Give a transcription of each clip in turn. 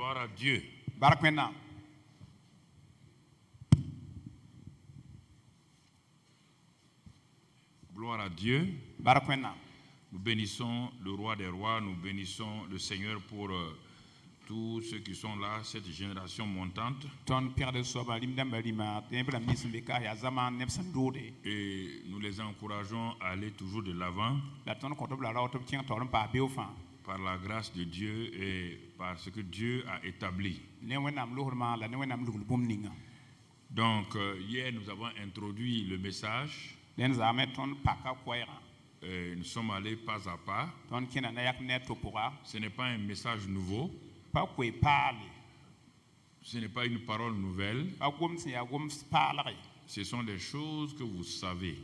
Gloire à Dieu. Barakmena. Gloire à Dieu. Barakmena. Nous bénissons le roi des rois, nous bénissons le Seigneur pour tous ceux qui sont là, cette génération montante. Et nous les encourageons à aller toujours de l'avant par la grâce de Dieu et par ce que Dieu a établi. Donc, hier, nous avons introduit le message. Nous sommes allés pas à pas. Ce n'est pas un message nouveau. Ce n'est pas une parole nouvelle. Ce sont des choses que vous savez,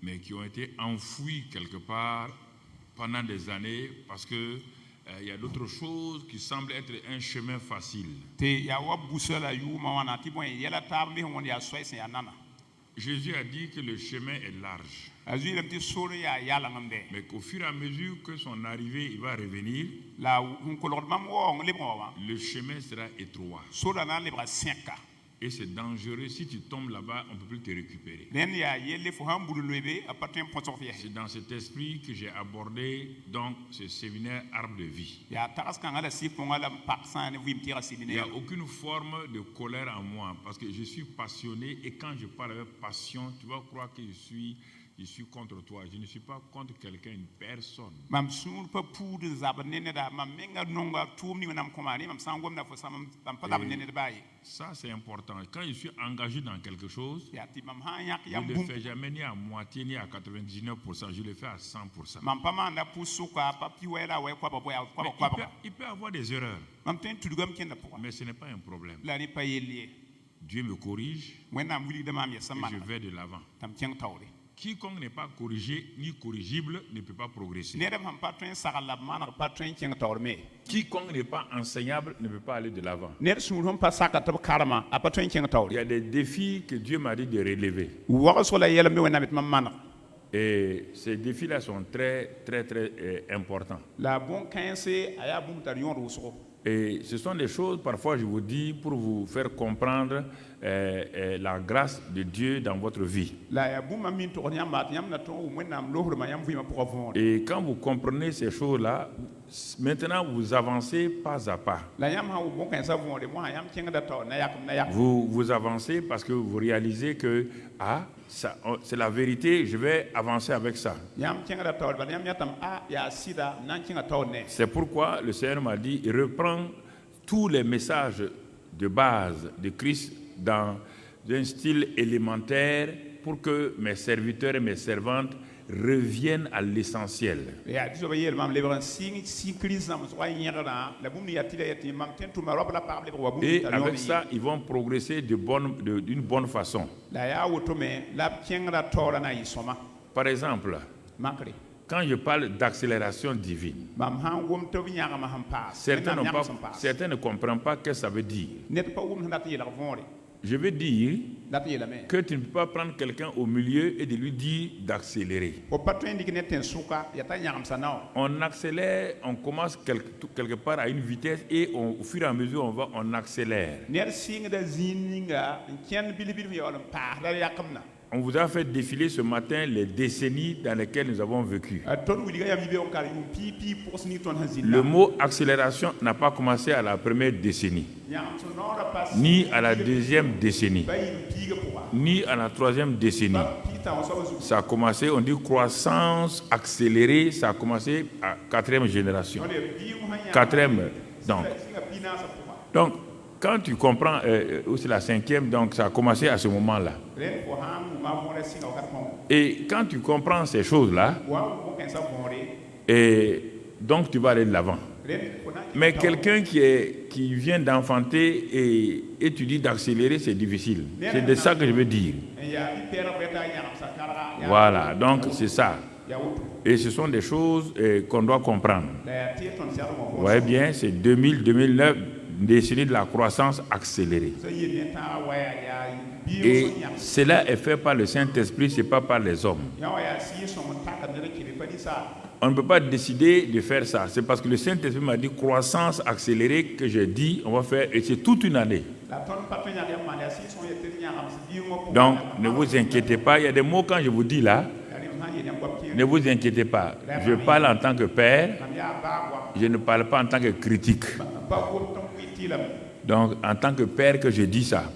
mais qui ont été enfouies quelque part pendant des années parce que il y a d'autres choses qui semblent être un chemin facile. Jésus a dit que le chemin est large, mais qu'au fur et à mesure que son arrivée il va revenir, le chemin sera étroit. Et c'est dangereux, si tu tombes là-bas, on ne peut plus te récupérer. C'est dans cet esprit que j'ai abordé donc ce séminaire Arbre de vie. Il n'y a aucune forme de colère en moi parce que je suis passionné et quand je parle avec passion, tu vas croire que je suis contre toi. Je ne suis pas contre quelqu'un, une personne. Ça, c'est important. Quand je suis engagé dans quelque chose, je ne le fais jamais ni à moitié ni à 99%. Je le fais à 100%. Il peut y avoir des erreurs, mais ce n'est pas un problème. Dieu me corrige et je vais de l'avant. Quiconque n'est pas corrigé ni corrigible ne peut pas progresser. Quiconque n'est pas enseignable ne peut pas aller de l'avant. Il y a des défis que Dieu m'a dit de relever. Et ces défis-là sont très, très, très importants. Et ce sont des choses, parfois je vous dis, pour vous faire comprendre la grâce de Dieu dans votre vie. Et quand vous comprenez ces choses-là, maintenant vous avancez pas à pas. Vous avancez parce que vous réalisez que c'est la vérité, je vais avancer avec ça. C'est pourquoi le Seigneur m'a dit, reprends tous les messages de base de Christ dans un style élémentaire pour que mes serviteurs et mes servantes reviennent à l'essentiel. Et avec ça, ils vont progresser d'une bonne façon. Par exemple, quand je parle d'accélération divine, certains ne comprennent pas ce que ça veut dire. Je veux dire que tu ne peux pas prendre quelqu'un au milieu et de lui dire d'accélérer. On accélère, on commence quelque part à une vitesse et au fur et à mesure on accélère. On vous a fait défiler ce matin les décennies dans lesquelles nous avons vécu. Le mot accélération n'a pas commencé à la première décennie, ni à la deuxième décennie, ni à la troisième décennie. Ça a commencé, on dit croissance accélérée, ça a commencé à quatrième génération. Donc, quand tu comprends, ou c'est la cinquième, donc ça a commencé à ce moment-là. Et quand tu comprends ces choses-là, et donc tu vas aller de l'avant. Mais quelqu'un qui vient d'enfanter et tu dis d'accélérer, c'est difficile. C'est de ça que je veux dire. Voilà, donc c'est ça. Et ce sont des choses qu'on doit comprendre. Vous voyez bien, c'est 2000, 2009, décennie de la croissance accélérée. Et cela est fait par le Saint-Esprit, ce n'est pas par les hommes. On ne peut pas décider de faire ça. C'est parce que le Saint-Esprit m'a dit croissance accélérée que j'ai dit on va faire, et c'est toute une année. Donc, ne vous inquiétez pas. Il y a des mots quand je vous dis là, ne vous inquiétez pas. Je parle en tant que père, je ne parle pas en tant que critique. Donc, en tant que père que je dis ça.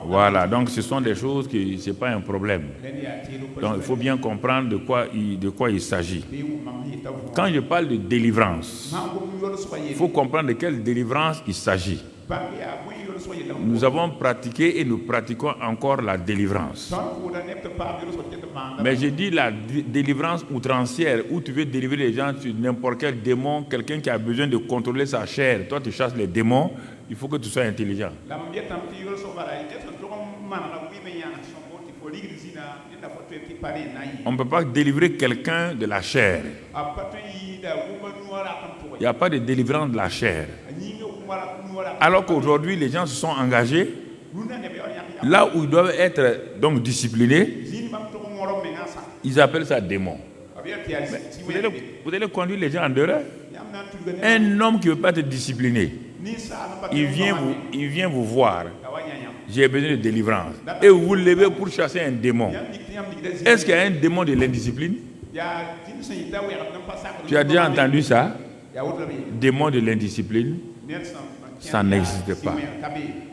Voilà, donc ce sont des choses qui, ce n'est pas un problème. Donc, il faut bien comprendre de quoi il s'agit. Quand je parle de délivrance, il faut comprendre de quelle délivrance il s'agit. Nous avons pratiqué et nous pratiquons encore la délivrance. Mais je dis la délivrance outrancière, où tu veux délivrer les gens sur n'importe quel démon, quelqu'un qui a besoin de contrôler sa chair. Toi, tu chasses les démons, il faut que tu sois intelligent. On ne peut pas délivrer quelqu'un de la chair. Il n'y a pas de délivrance de la chair. Alors qu'aujourd'hui, les gens se sont engagés là où ils doivent être donc disciplinés. Ils appellent ça démon. Vous allez conduire les gens en dehors. Un homme qui ne veut pas être discipliné, il vient vous voir. J'ai besoin de délivrance. Et vous vous levez pour chasser un démon. Est-ce qu'il y a un démon de l'indiscipline? Tu as déjà entendu ça? Démon de l'indiscipline? Ça n'existe pas.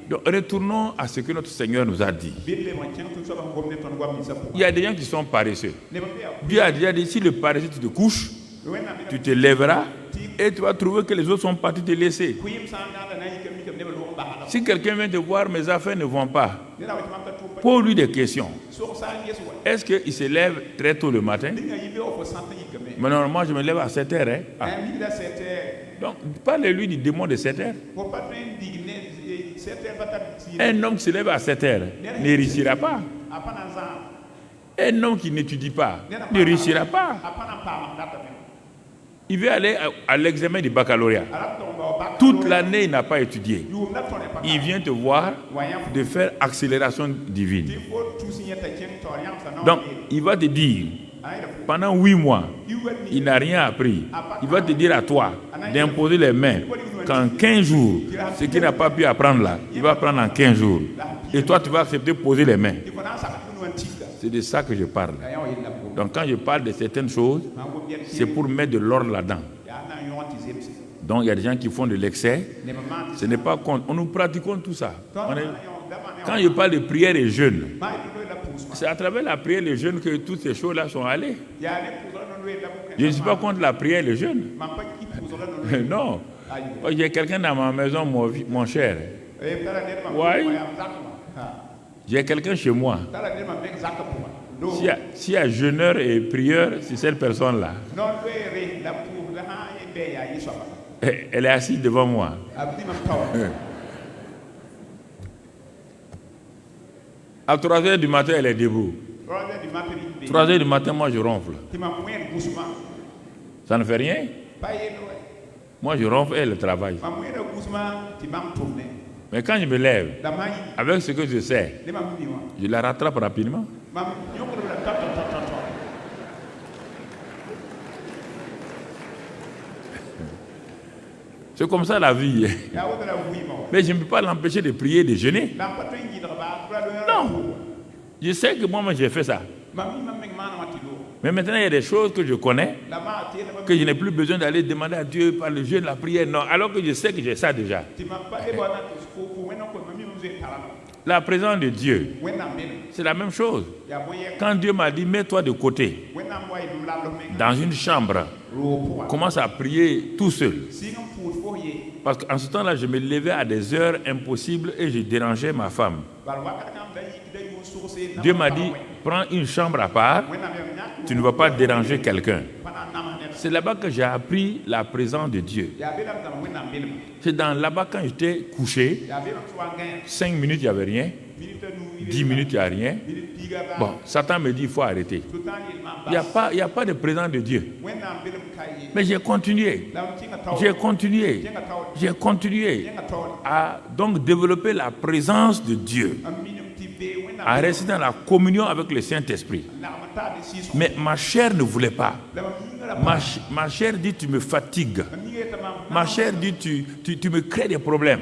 Donc retournons à ce que notre Seigneur nous a dit. Il y a des gens qui sont paresseux. Dieu a déjà dit, si le paresseux tu te couches, tu te lèveras et tu vas trouver que les autres sont partis te laisser. Si quelqu'un vient te voir, mes affaires ne vont pas, pose-lui des questions. Est-ce qu'il se lève très tôt le matin? Mais normalement, je me lève à 7 heures. Donc, parlez-lui du démon de 7 heures. Un homme qui se lève à 7 heures ne réussira pas. Un homme qui n'étudie pas ne réussira pas. Il veut aller à l'examen du baccalauréat. Toute l'année, il n'a pas étudié. Il vient te voir de faire accélération divine. Donc, il va te dire, pendant 8 mois, il n'a rien appris. Il va te dire à toi d'imposer les mains qu'en 15 jours, ce qu'il n'a pas pu apprendre là, il va apprendre en 15 jours. Et toi, tu vas accepter de poser les mains. C'est de ça que je parle. Donc quand je parle de certaines choses, c'est pour mettre de l'ordre là-dedans. Donc il y a des gens qui font de l'excès. Ce n'est pas contre. Nous pratiquons tout ça. Quand je parle de prière et jeûne, c'est à travers la prière et le jeûne que toutes ces choses-là sont allées. Je ne suis pas contre la prière et le jeûne. Non. J'ai quelqu'un dans ma maison, mon cher. Oui. J'ai quelqu'un chez moi. S'il y a jeûneur et prieur, c'est cette personne-là. Elle est assise devant moi. À 3 heures du matin, elle est debout. 3 heures du matin, moi je ronfle. Ça ne fait rien. Moi je ronfle et elle travaille. Mais quand je me lève, avec ce que je sais, je la rattrape rapidement. C'est comme ça la vie. Mais je ne peux pas l'empêcher de prier et de jeûner. Non. Je sais que moi j'ai fait ça. Mais maintenant, il y a des choses que je connais, que je n'ai plus besoin d'aller demander à Dieu par le jeûne, la prière. Non, alors que je sais que j'ai ça déjà. La présence de Dieu, c'est la même chose. Quand Dieu m'a dit, mets-toi de côté, dans une chambre, commence à prier tout seul. Parce qu'en ce temps-là, je me levais à des heures impossibles et je dérangeais ma femme. Dieu m'a dit, prends une chambre à part, tu ne vas pas déranger quelqu'un. C'est là-bas que j'ai appris la présence de Dieu. C'est là-bas quand j'étais couché, 5 minutes, il n'y avait rien. 10 minutes, il n'y a rien. Bon, Satan me dit, il faut arrêter. Il n'y a pas de présence de Dieu. Mais j'ai continué à donc développer la présence de Dieu, à rester dans la communion avec le Saint-Esprit. Mais ma chair ne voulait pas. Ma chair dit, tu me fatigues. Ma chair dit, tu me crées des problèmes.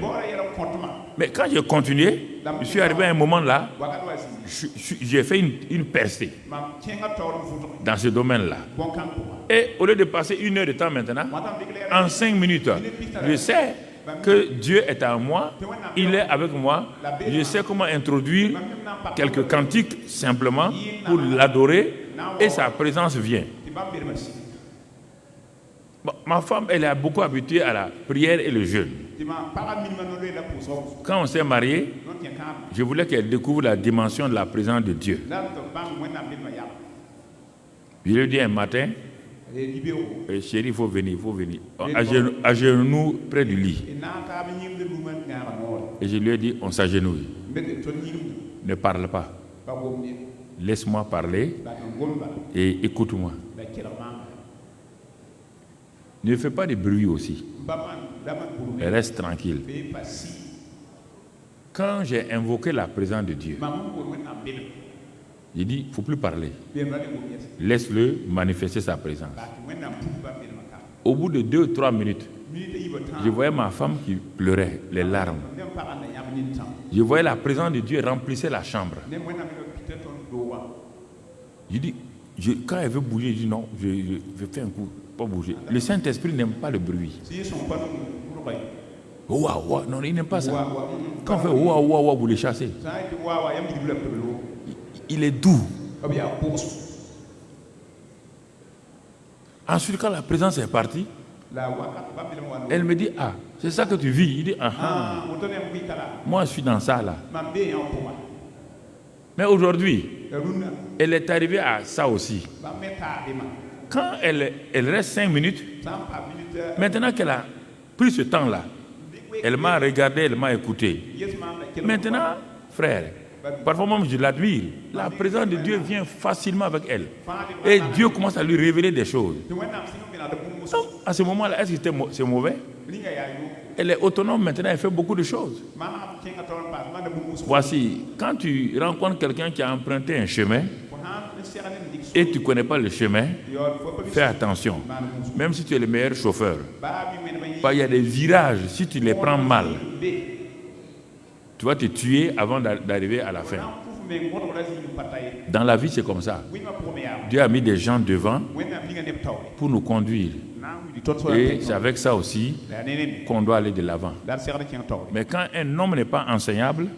Mais quand j'ai continué, je suis arrivé à un moment là, j'ai fait une percée dans ce domaine-là. Et au lieu de passer 1 heure de temps maintenant, en 5 minutes, je sais que Dieu est en moi, il est avec moi, je sais comment introduire quelques cantiques simplement pour l'adorer et sa présence vient. Bon, ma femme, elle est beaucoup habituée à la prière et le jeûne. Quand on s'est mariés, je voulais qu'elle découvre la dimension de la présence de Dieu. Je lui ai dit un matin, chérie, il faut venir. À genoux près du lit. Et je lui ai dit, on s'agenouille. Ne parle pas. Laisse-moi parler et écoute-moi. Ne fais pas de bruit aussi. Reste tranquille. Quand j'ai invoqué la présence de Dieu, j'ai dit, il ne faut plus parler. Laisse-le manifester sa présence. Au bout de 2 ou 3 minutes, je voyais ma femme qui pleurait, les larmes. Je voyais la présence de Dieu remplissait la chambre. J'ai dit, quand elle veut bouger, je dis non, je fais un coup, pas bouger. Le Saint-Esprit n'aime pas le bruit. Ouah, non, il n'aime pas ça. Quand on fait ouah, vous les chassez. Il est doux. Ensuite, quand la présence est partie, elle me dit, ah, c'est ça que tu vis. Il dit, ah, moi je suis dans ça là. Mais aujourd'hui, elle est arrivée à ça aussi. Quand elle reste 5 minutes, maintenant qu'elle a pris ce temps-là, elle m'a regardé, elle m'a écouté. Maintenant, frère, parfois même je l'admire. La présence de Dieu vient facilement avec elle. Et Dieu commence à lui révéler des choses. Donc, à ce moment-là, est-ce que c'est mauvais? Elle est autonome maintenant, elle fait beaucoup de choses. Voici, quand tu rencontres quelqu'un qui a emprunté un chemin et tu ne connais pas le chemin, fais attention. Même si tu es le meilleur chauffeur, il y a des virages, si tu les prends mal, tu vas te tuer avant d'arriver à la fin. Dans la vie, c'est comme ça. Dieu a mis des gens devant pour nous conduire. Et c'est avec ça aussi qu'on doit aller de l'avant. Mais quand un homme n'est pas enseignable,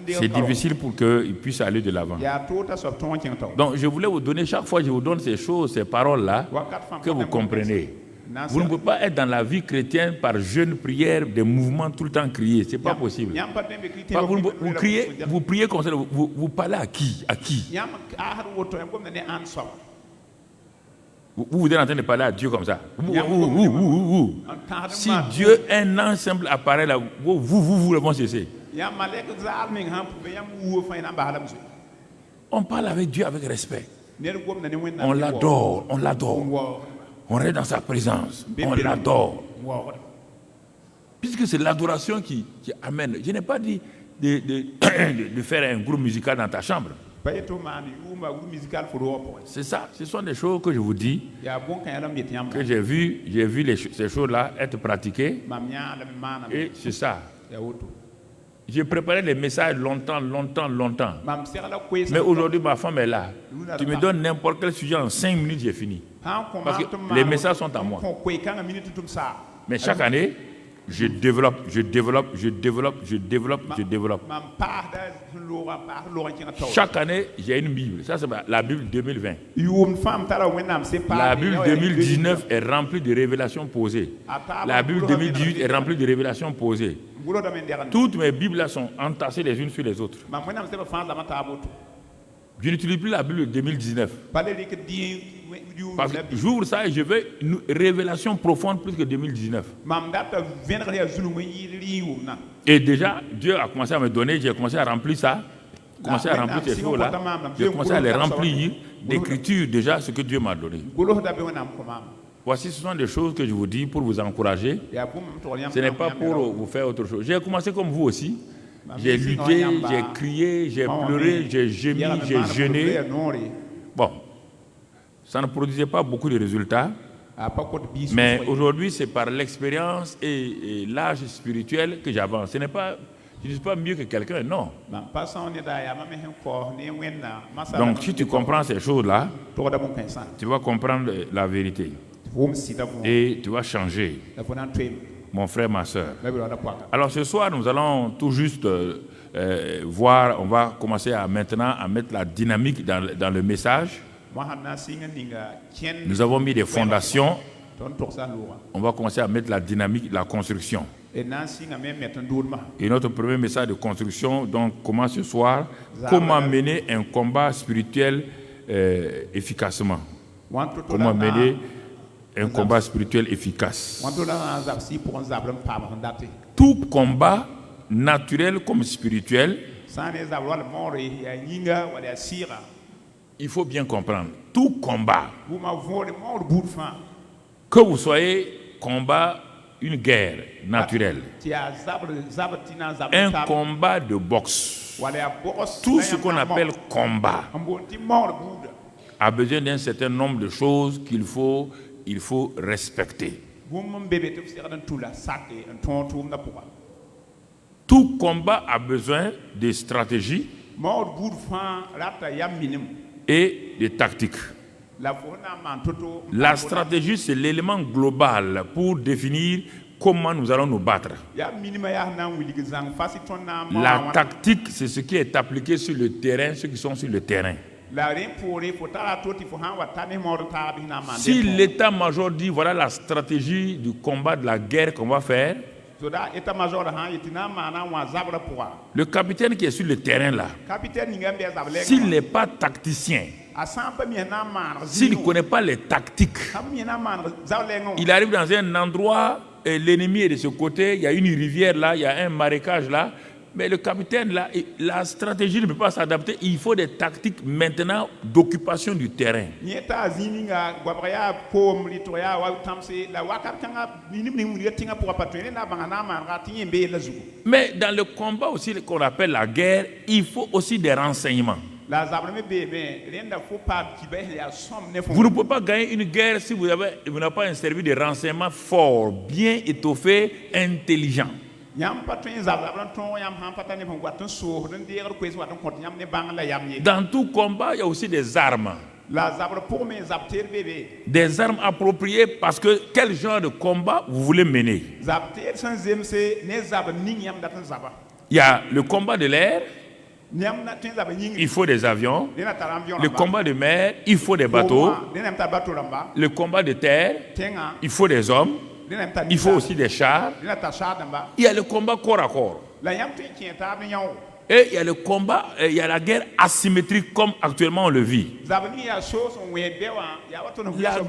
c'est difficile pour qu'il puisse aller de l'avant. Donc je voulais vous donner, chaque fois que je vous donne ces choses, ces paroles-là, que vous comprenez. Vous ne pouvez pas être dans la vie chrétienne par jeûne, prière, des mouvements tout le temps crier. Ce n'est pas possible. Vous priez comme ça, vous parlez à qui? Vous êtes en train de parler à Dieu comme ça. Si Dieu, un ange simple apparaît là, vous vont cesser. On parle avec Dieu avec respect. On l'adore. On reste dans sa présence. On l'adore. Puisque c'est l'adoration qui amène. Je n'ai pas dit de faire un groupe musical dans ta chambre. C'est ça. Ce sont des choses que je vous dis, que j'ai vu ces choses-là être pratiquées. Et c'est ça. J'ai préparé les messages longtemps. Mais aujourd'hui, ma femme est là. Tu me donnes n'importe quel sujet en 5 minutes, j'ai fini. Parce que les messages sont à moi. Mais chaque année, je développe. Chaque année, j'ai une Bible. Ça, c'est la Bible 2020. La Bible 2019 est remplie de révélations posées. La Bible 2018 est remplie de révélations posées. Toutes mes Bibles sont entassées les unes sur les autres. Je n'utilise plus la Bible 2019. Parce que j'ouvre ça et je veux une révélation profonde plus que 2019. Et déjà, Dieu a commencé à me donner, j'ai commencé à remplir ça, commencé à remplir ces choses-là. J'ai commencé à les remplir d'écriture déjà ce que Dieu m'a donné. Voici, ce sont des choses que je vous dis pour vous encourager. Ce n'est pas pour vous faire autre chose. J'ai commencé comme vous aussi. J'ai lutté, j'ai crié, j'ai pleuré, j'ai gémi, j'ai jeûné. Bon, ça ne produisait pas beaucoup de résultats. Mais aujourd'hui, c'est par l'expérience et l'âge spirituel que j'avance. Je ne suis pas mieux que quelqu'un, non. Donc, si tu comprends ces choses-là, tu vas comprendre la vérité. Et tu vas changer, mon frère, ma soeur. Alors ce soir, nous allons tout juste voir, on va commencer maintenant à mettre la dynamique dans le message. Nous avons mis des fondations. On va commencer à mettre la dynamique, la construction. Et notre premier message de construction donc, commence ce soir. Comment mener un combat spirituel efficacement. Comment mener un combat spirituel efficace. Tout combat, naturel comme spirituel, il faut bien comprendre. Tout combat, que vous soyez combat, une guerre naturelle, un combat de boxe, tout ce qu'on appelle combat a besoin d'un certain nombre de choses qu'il faut respecter. Tout combat a besoin de stratégie et de tactique. La stratégie, c'est l'élément global pour définir comment nous allons nous battre. La tactique, c'est ce qui est appliqué sur le terrain, ceux qui sont sur le terrain. Si l'état-major dit voilà la stratégie du combat de la guerre qu'on va faire, le capitaine qui est sur le terrain là, s'il n'est pas tacticien, s'il ne connaît pas les tactiques, il arrive dans un endroit, l'ennemi est de ce côté, il y a une rivière là, il y a un marécage là, mais le capitaine là, la stratégie ne peut pas s'adapter, il faut des tactiques maintenant d'occupation du terrain. Mais dans le combat aussi qu'on appelle la guerre, il faut aussi des renseignements. Vous ne pouvez pas gagner une guerre si vous n'avez pas un service de renseignement fort, bien étoffé, intelligent. Dans tout combat, il y a aussi des armes. Des armes appropriées parce que quel genre de combat vous voulez mener? Il y a le combat de l'air. Il faut des avions. Le combat de mer, il faut des bateaux. Le combat de terre, il faut des hommes. Il faut aussi des chars. Il y a le combat corps à corps. Et il y a le combat, il y a la guerre asymétrique comme actuellement on le vit. La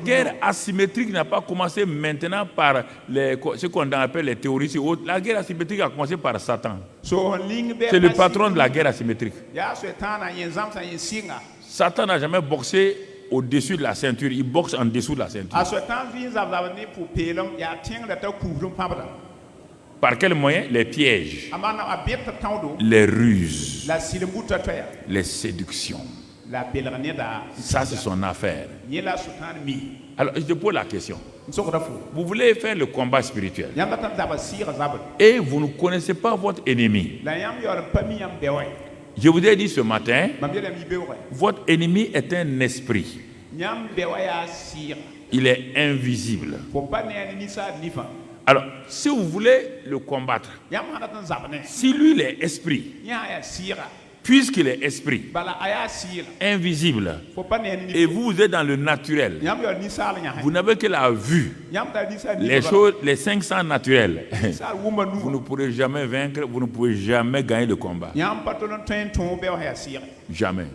guerre asymétrique n'a pas commencé maintenant par ce qu'on appelle les terroristes et autres. La guerre asymétrique a commencé par Satan. C'est le patron de la guerre asymétrique. Satan n'a jamais boxé au-dessus de la ceinture, il boxe en dessous de la ceinture. Par quel moyen? Les pièges, les ruses, les séductions. Ça, c'est son affaire. Alors, je te pose la question. Vous voulez faire le combat spirituel et vous ne connaissez pas votre ennemi. Je vous ai dit ce matin, votre ennemi est un esprit. Il est invisible. Alors, si vous voulez le combattre, si lui il est esprit, puisqu'il est esprit, invisible, et vous êtes dans le naturel, vous n'avez que la vue, les choses, les 500 naturels, vous ne pourrez jamais vaincre, vous ne pouvez jamais gagner le combat. Jamais.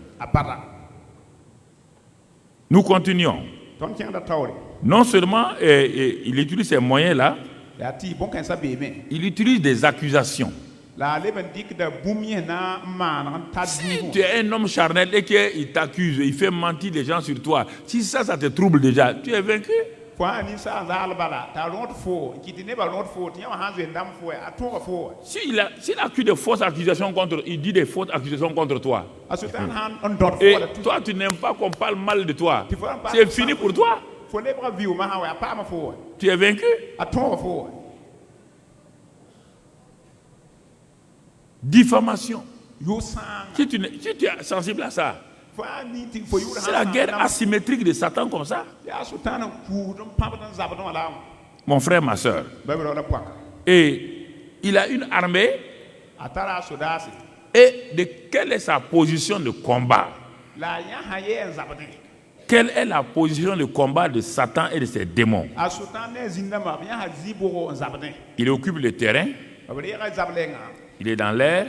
Nous continuons. Non seulement il utilise ces moyens-là, il utilise des accusations. Si tu es un homme charnel et qu'il t'accuse, il fait mentir les gens sur toi, si ça te trouble déjà, tu es vaincu. S'il accuse de fausses accusations contre, il dit des fausses accusations contre toi. Et toi, tu n'aimes pas qu'on parle mal de toi. C'est fini pour toi. Tu es vaincu. Diffamation. Si tu es sensible à ça, c'est la guerre asymétrique de Satan comme ça. Mon frère, ma soeur. Et il a une armée. Et quelle est sa position de combat? Quelle est la position de combat de Satan et de ses démons? Il occupe le terrain. Il est dans l'air.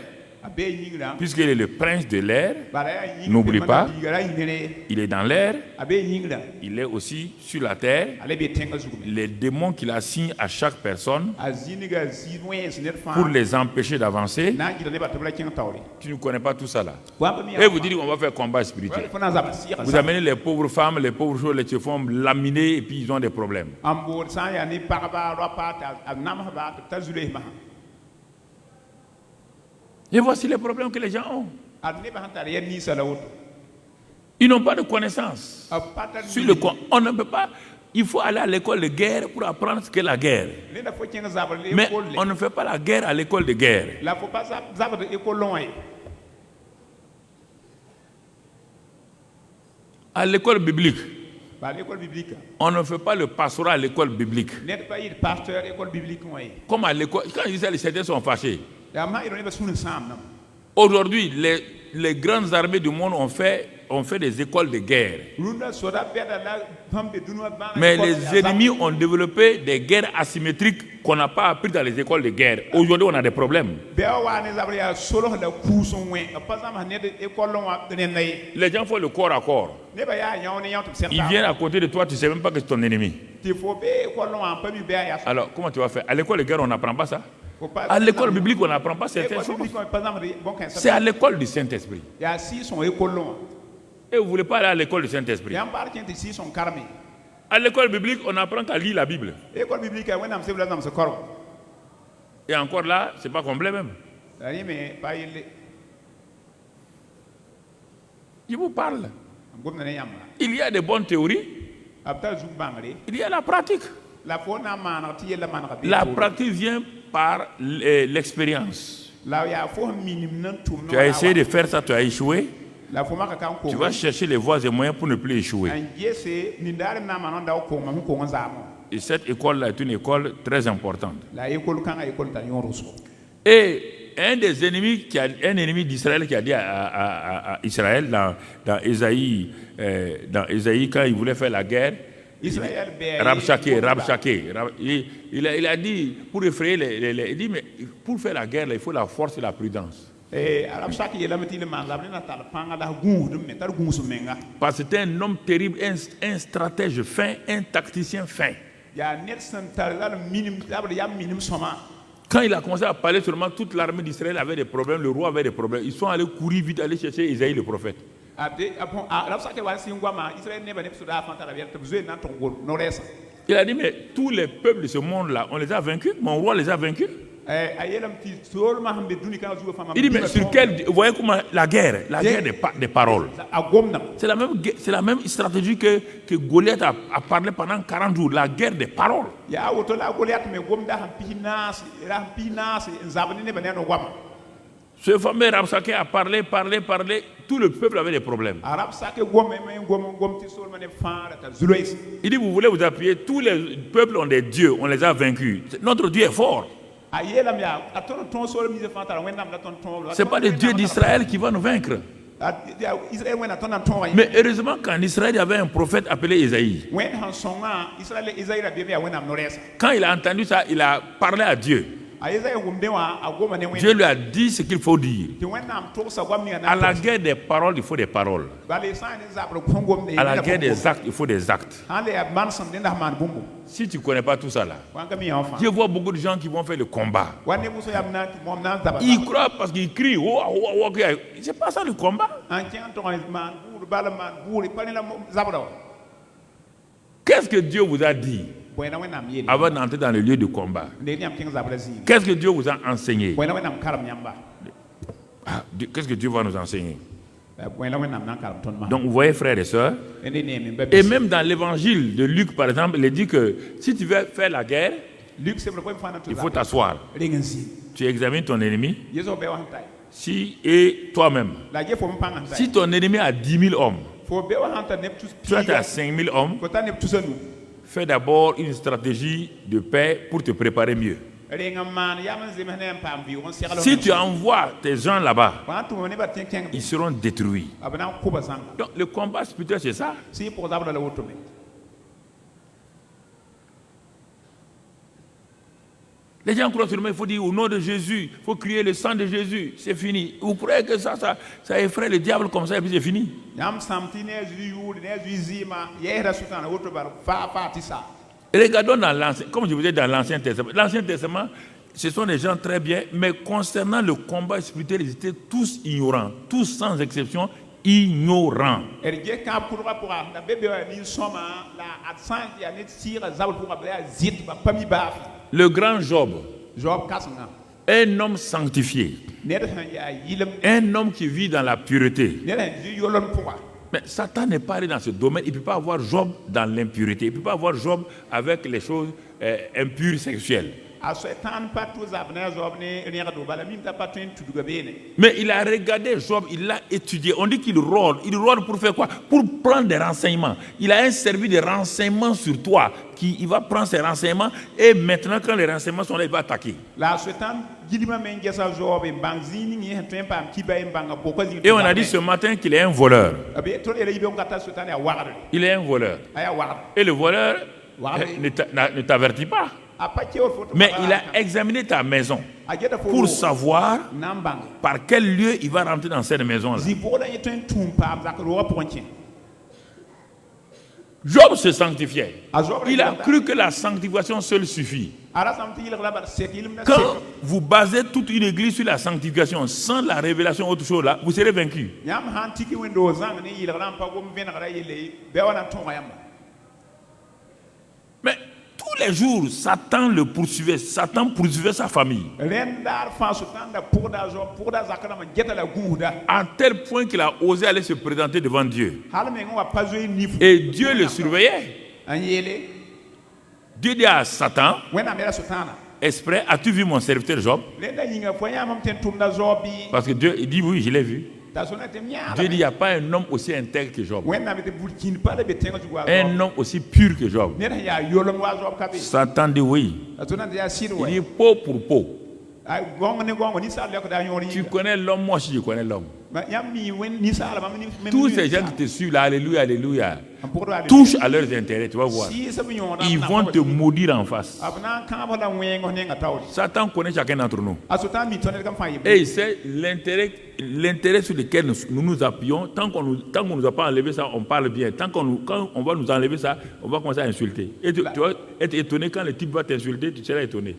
Puisqu'il est le prince de l'air, n'oublie pas, il est dans l'air, il est aussi sur la terre. Les démons qu'il assigne à chaque personne pour les empêcher d'avancer. Tu ne connais pas tout ça là. Et vous dites qu'on va faire combat spirituel. Vous amenez les pauvres femmes, les pauvres choses, les se font laminer et puis ils ont des problèmes. Et voici les problèmes que les gens ont. Ils n'ont pas de connaissances. On ne peut pas. Il faut aller à l'école de guerre pour apprendre ce qu'est la guerre. Mais on ne fait pas la guerre à l'école de guerre. À l'école biblique. On ne fait pas le pastorat à l'école biblique. Comme à l'école, quand ils disaient les chrétiens sont fâchés. Aujourd'hui, les grandes armées du monde ont fait des écoles de guerre. Mais les ennemis ont développé des guerres asymétriques qu'on n'a pas appris dans les écoles de guerre. Aujourd'hui, on a des problèmes. Les gens font le corps à corps. Ils viennent à côté de toi, tu ne sais même pas que c'est ton ennemi. Alors, comment tu vas faire? À l'école de guerre, on n'apprend pas ça. À l'école biblique, on n'apprend pas certaines choses. C'est à l'école du Saint-Esprit. Et vous ne voulez pas aller à l'école du Saint-Esprit? À l'école biblique, on apprend qu'à lire la Bible. Et encore là, ce n'est pas complet même. Je vous parle. Il y a des bonnes théories. Il y a la pratique. La pratique vient par l'expérience. Tu as essayé de faire ça, tu as échoué. Tu vas chercher les voies et moyens pour ne plus échouer. Et cette école-là est une école très importante. Et un des ennemis, un ennemi d'Israël qui a dit à Israël dans Ésaïe, quand il voulait faire la guerre, Rabshakeh, il a dit, pour effrayer il dit, mais pour faire la guerre, là, il faut la force et la prudence. Parce que c'était un homme terrible, un stratège fin, un tacticien fin. Quand il a commencé à parler seulement, toute l'armée d'Israël avait des problèmes, le roi avait des problèmes. Ils sont allés courir vite, aller chercher Isaïe le prophète. Il a dit, mais tous les peuples de ce monde-là, on les a vaincus, mon roi les a vaincus. Il dit, mais sur quel... Vous voyez comment la guerre des paroles. C'est la même stratégie que Goliath a parlé pendant 40 jours, la guerre des paroles. Ce fameux Rabshakeh a parlé, tout le peuple avait des problèmes. Il dit, vous voulez vous appuyer, tous les peuples ont des dieux, on les a vaincus. Notre Dieu est fort. Ce n'est pas le Dieu d'Israël qui va nous vaincre. Mais heureusement qu'en Israël, il y avait un prophète appelé Isaïe. Quand il a entendu ça, il a parlé à Dieu. Dieu lui a dit ce qu'il faut dire. À la guerre des paroles, il faut des paroles. À la guerre des actes, il faut des actes. Si tu ne connais pas tout ça là, je vois beaucoup de gens qui vont faire le combat. Ils croient parce qu'ils crient. C'est pas ça le combat. Qu'est-ce que Dieu vous a dit avant d'entrer dans le lieu de combat? Qu'est-ce que Dieu vous a enseigné? Qu'est-ce que Dieu va nous enseigner? Donc vous voyez, frères et sœurs, et même dans l'évangile de Luc par exemple, il est dit que si tu veux faire la guerre, il faut t'asseoir. Tu examines ton ennemi et toi-même. Si ton ennemi a 10 000 hommes, toi tu as 5 000 hommes, fais d'abord une stratégie de paix pour te préparer mieux. Si tu envoies tes gens là-bas, ils seront détruits. Donc le combat spirituel, c'est ça. Les gens croient seulement, il faut dire au nom de Jésus, il faut crier le sang de Jésus, c'est fini. Vous croyez que ça effraie le diable comme ça et puis c'est fini? Regardons dans l'Ancien, comme je vous disais dans l'Ancien Testament. L'Ancien Testament, ce sont des gens très bien, mais concernant le combat spirituel, ils étaient tous ignorants, tous sans exception, ignorants. Le grand Job, un homme sanctifié, un homme qui vit dans la pureté. Mais Satan n'est pas allé dans ce domaine. Il ne peut pas avoir Job dans l'impureté. Il ne peut pas avoir Job avec les choses impures sexuelles. Mais il a regardé Job, il l'a étudié. On dit qu'il rôde. Il rôde pour faire quoi? Pour prendre des renseignements. Il a un service de renseignement sur toi. Il va prendre ses renseignements et maintenant quand les renseignements sont là, il va attaquer. Et on a dit ce matin qu'il est un voleur. Il est un voleur. Et le voleur ne t'avertit pas. Mais il a examiné ta maison pour savoir par quel lieu il va rentrer dans cette maison-là. Job se sanctifiait. Il a cru que la sanctification seule suffit. Quand vous basez toute une église sur la sanctification sans la révélation autre chose là, vous serez vaincu. Mais tous les jours, Satan le poursuivait. Satan poursuivait sa famille. À tel point qu'il a osé aller se présenter devant Dieu. Et Dieu le surveillait. Dieu dit à Satan, exprès, as-tu vu mon serviteur Job? Parce que Dieu il dit oui, je l'ai vu. Dieu dit il n'y a pas un homme aussi intègre que Job. Un homme aussi pur que Job. Satan dit oui. Il dit peau pour peau. Tu connais l'homme, moi aussi je connais l'homme. Tous ces gens qui te suivent là, alléluia, alléluia, touchent à leurs intérêts, tu vas voir. Ils vont te maudire en face. Satan connaît chacun d'entre nous. Et il sait l'intérêt sur lequel nous nous appuyons. Tant qu'on ne nous a pas enlevé ça, on parle bien. Quand on va nous enlever ça, on va commencer à insulter. Et tu vas être étonné quand le type va t'insulter, tu seras étonné.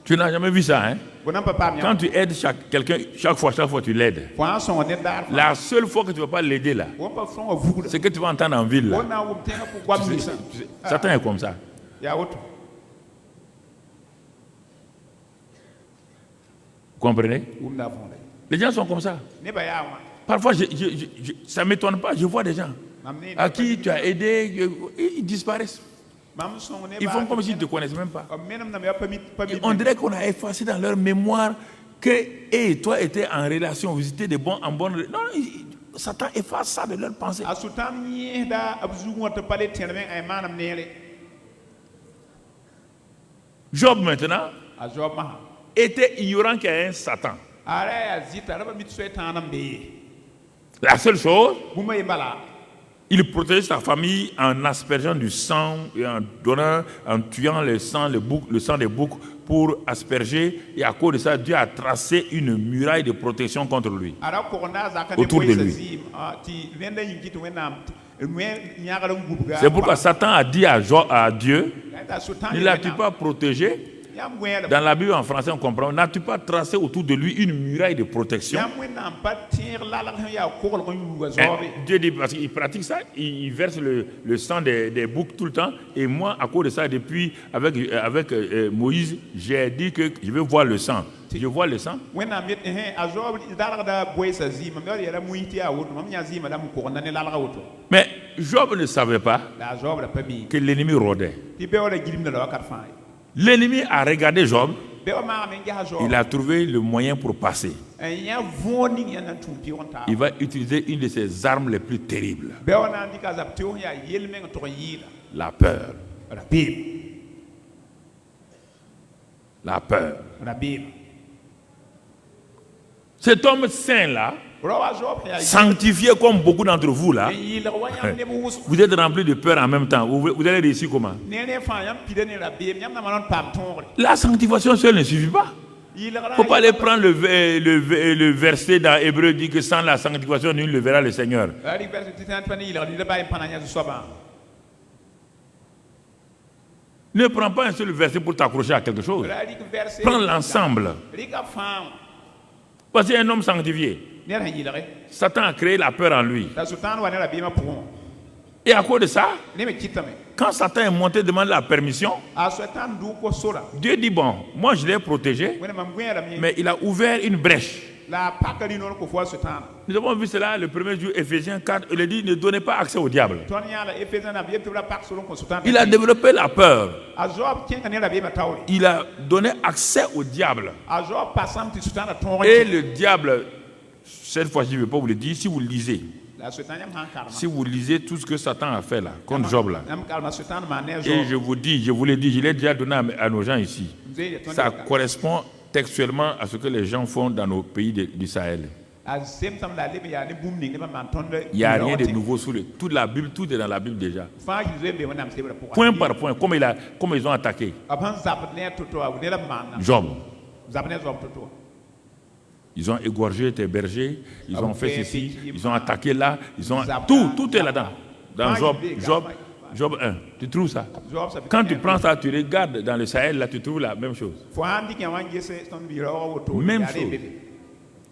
Tu n'as jamais vu ça, hein? Quand tu aides quelqu'un, chaque fois tu l'aides. La seule fois que tu ne vas pas l'aider là, c'est que tu vas entendre en ville. Là. Satan est comme ça. Vous comprenez? Les gens sont comme ça. Parfois, ça ne m'étonne pas, je vois des gens à qui tu as aidé, ils disparaissent. Ils font comme s'ils ne te connaissent même pas. On dirait qu'on a effacé dans leur mémoire que toi étais en relation, vous étiez en bonne relation. Non, Satan efface ça de leur pensée. Job maintenant était ignorant qu'il y a un Satan. La seule chose, Il protégeait sa famille en aspergeant du sang et en tuant le sang des boucs pour asperger. Et à cause de ça, Dieu a tracé une muraille de protection contre lui, autour de lui. C'est pourquoi Satan a dit à Dieu, ne l'as-tu pas protégé? Dans la Bible en français, on comprend. N'as-tu pas tracé autour de lui une muraille de protection? Dieu dit, parce qu'il pratique ça, il verse le sang des boucs tout le temps. Et moi, à cause de ça, depuis, avec Moïse, j'ai dit que je veux voir le sang. Je vois le sang. Mais Job ne savait pas que l'ennemi rôdait. L'ennemi a regardé Job, il a trouvé le moyen pour passer. Il va utiliser une de ses armes les plus terribles. La peur. La peur. Cet homme saint-là, sanctifié comme beaucoup d'entre vous là, vous êtes remplis de peur en même temps. Vous allez réussir comment? La sanctification seule ne suffit pas. Il ne faut pas aller prendre le verset dans Hébreu dit que sans la sanctification, nul ne verra le Seigneur. Ne prends pas un seul verset pour t'accrocher à quelque chose. Prends l'ensemble. Parce qu'un homme sanctifié, Satan a créé la peur en lui. Et à cause de ça, quand Satan est monté demander la permission, Dieu dit, bon, moi je l'ai protégé, mais il a ouvert une brèche. Nous avons vu cela le premier jour, Ephésiens 4, il a dit, ne donnez pas accès au diable. Il a développé la peur. Il a donné accès au diable. Et le diable, cette fois-ci, je ne vais pas vous le dire, si vous le lisez. Si vous lisez tout ce que Satan a fait là, contre Job là, et je vous l'ai dit, je l'ai déjà donné à nos gens ici, ça correspond textuellement à ce que les gens font dans nos pays du Sahel. Il n'y a rien de nouveau sous toute la Bible, tout est dans la Bible déjà. Point par point, comme ils ont attaqué Job. Ils ont égorgé tes bergers, ils ont fait ceci, ils ont attaqué là, tout est là-dedans. Dans Job 1, tu trouves ça? Quand tu prends ça, tu regardes dans le Sahel, là, tu trouves la même chose. Même chose.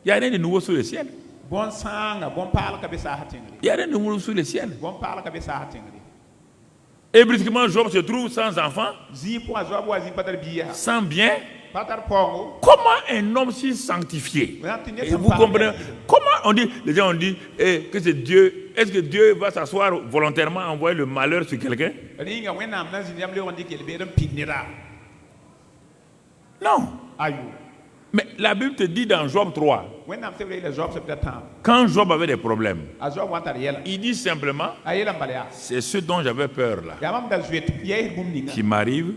Il n'y a rien de nouveau sous le ciel. Il n'y a rien de nouveau sous le ciel. Et brusquement, Job se trouve sans enfant, sans bien. Comment un homme si sanctifié? Et vous comprenez? Comment on dit? Les gens ont dit que c'est Dieu. Est-ce que Dieu va s'asseoir volontairement envoyer le malheur sur quelqu'un? Non. Mais la Bible te dit dans Job 3, quand Job avait des problèmes, il dit simplement, c'est ce dont j'avais peur là, qui m'arrive,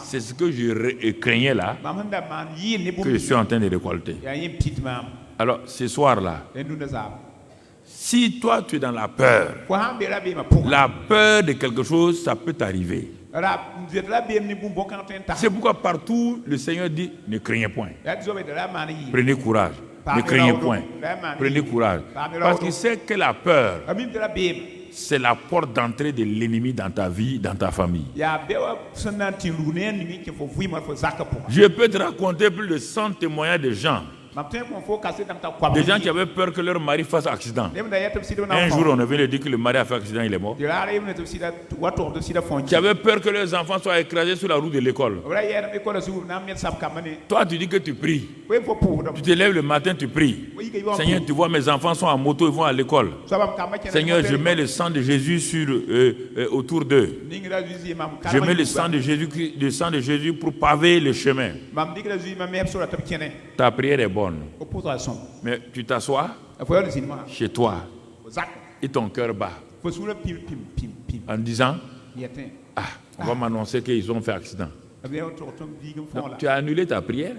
c'est ce que je craignais là, que je suis en train de récolter. Alors, ce soir là, si toi tu es dans la peur de quelque chose, ça peut t'arriver. C'est pourquoi partout le Seigneur dit, ne craignez point. Prenez courage. Ne craignez point. Prenez courage. Parce qu'il sait que la peur, c'est la porte d'entrée de l'ennemi dans ta vie, dans ta famille. Je peux te raconter plus de 100 témoignages de gens. Des gens qui avaient peur que leur mari fasse accident. Un jour, on avait dit que le mari a fait accident, il est mort. Qui avaient peur que leurs enfants soient écrasés sur la route de l'école. Toi, tu dis que tu pries. Tu te lèves le matin, tu pries. Seigneur, tu vois, mes enfants sont en moto, ils vont à l'école. Seigneur, je mets le sang de Jésus autour d'eux. Je mets le sang de Jésus pour paver le chemin. Ta prière est bonne. Mais tu t'assois chez toi et ton cœur bat en disant, on va m'annoncer qu'ils ont fait accident. Donc, tu as annulé ta prière.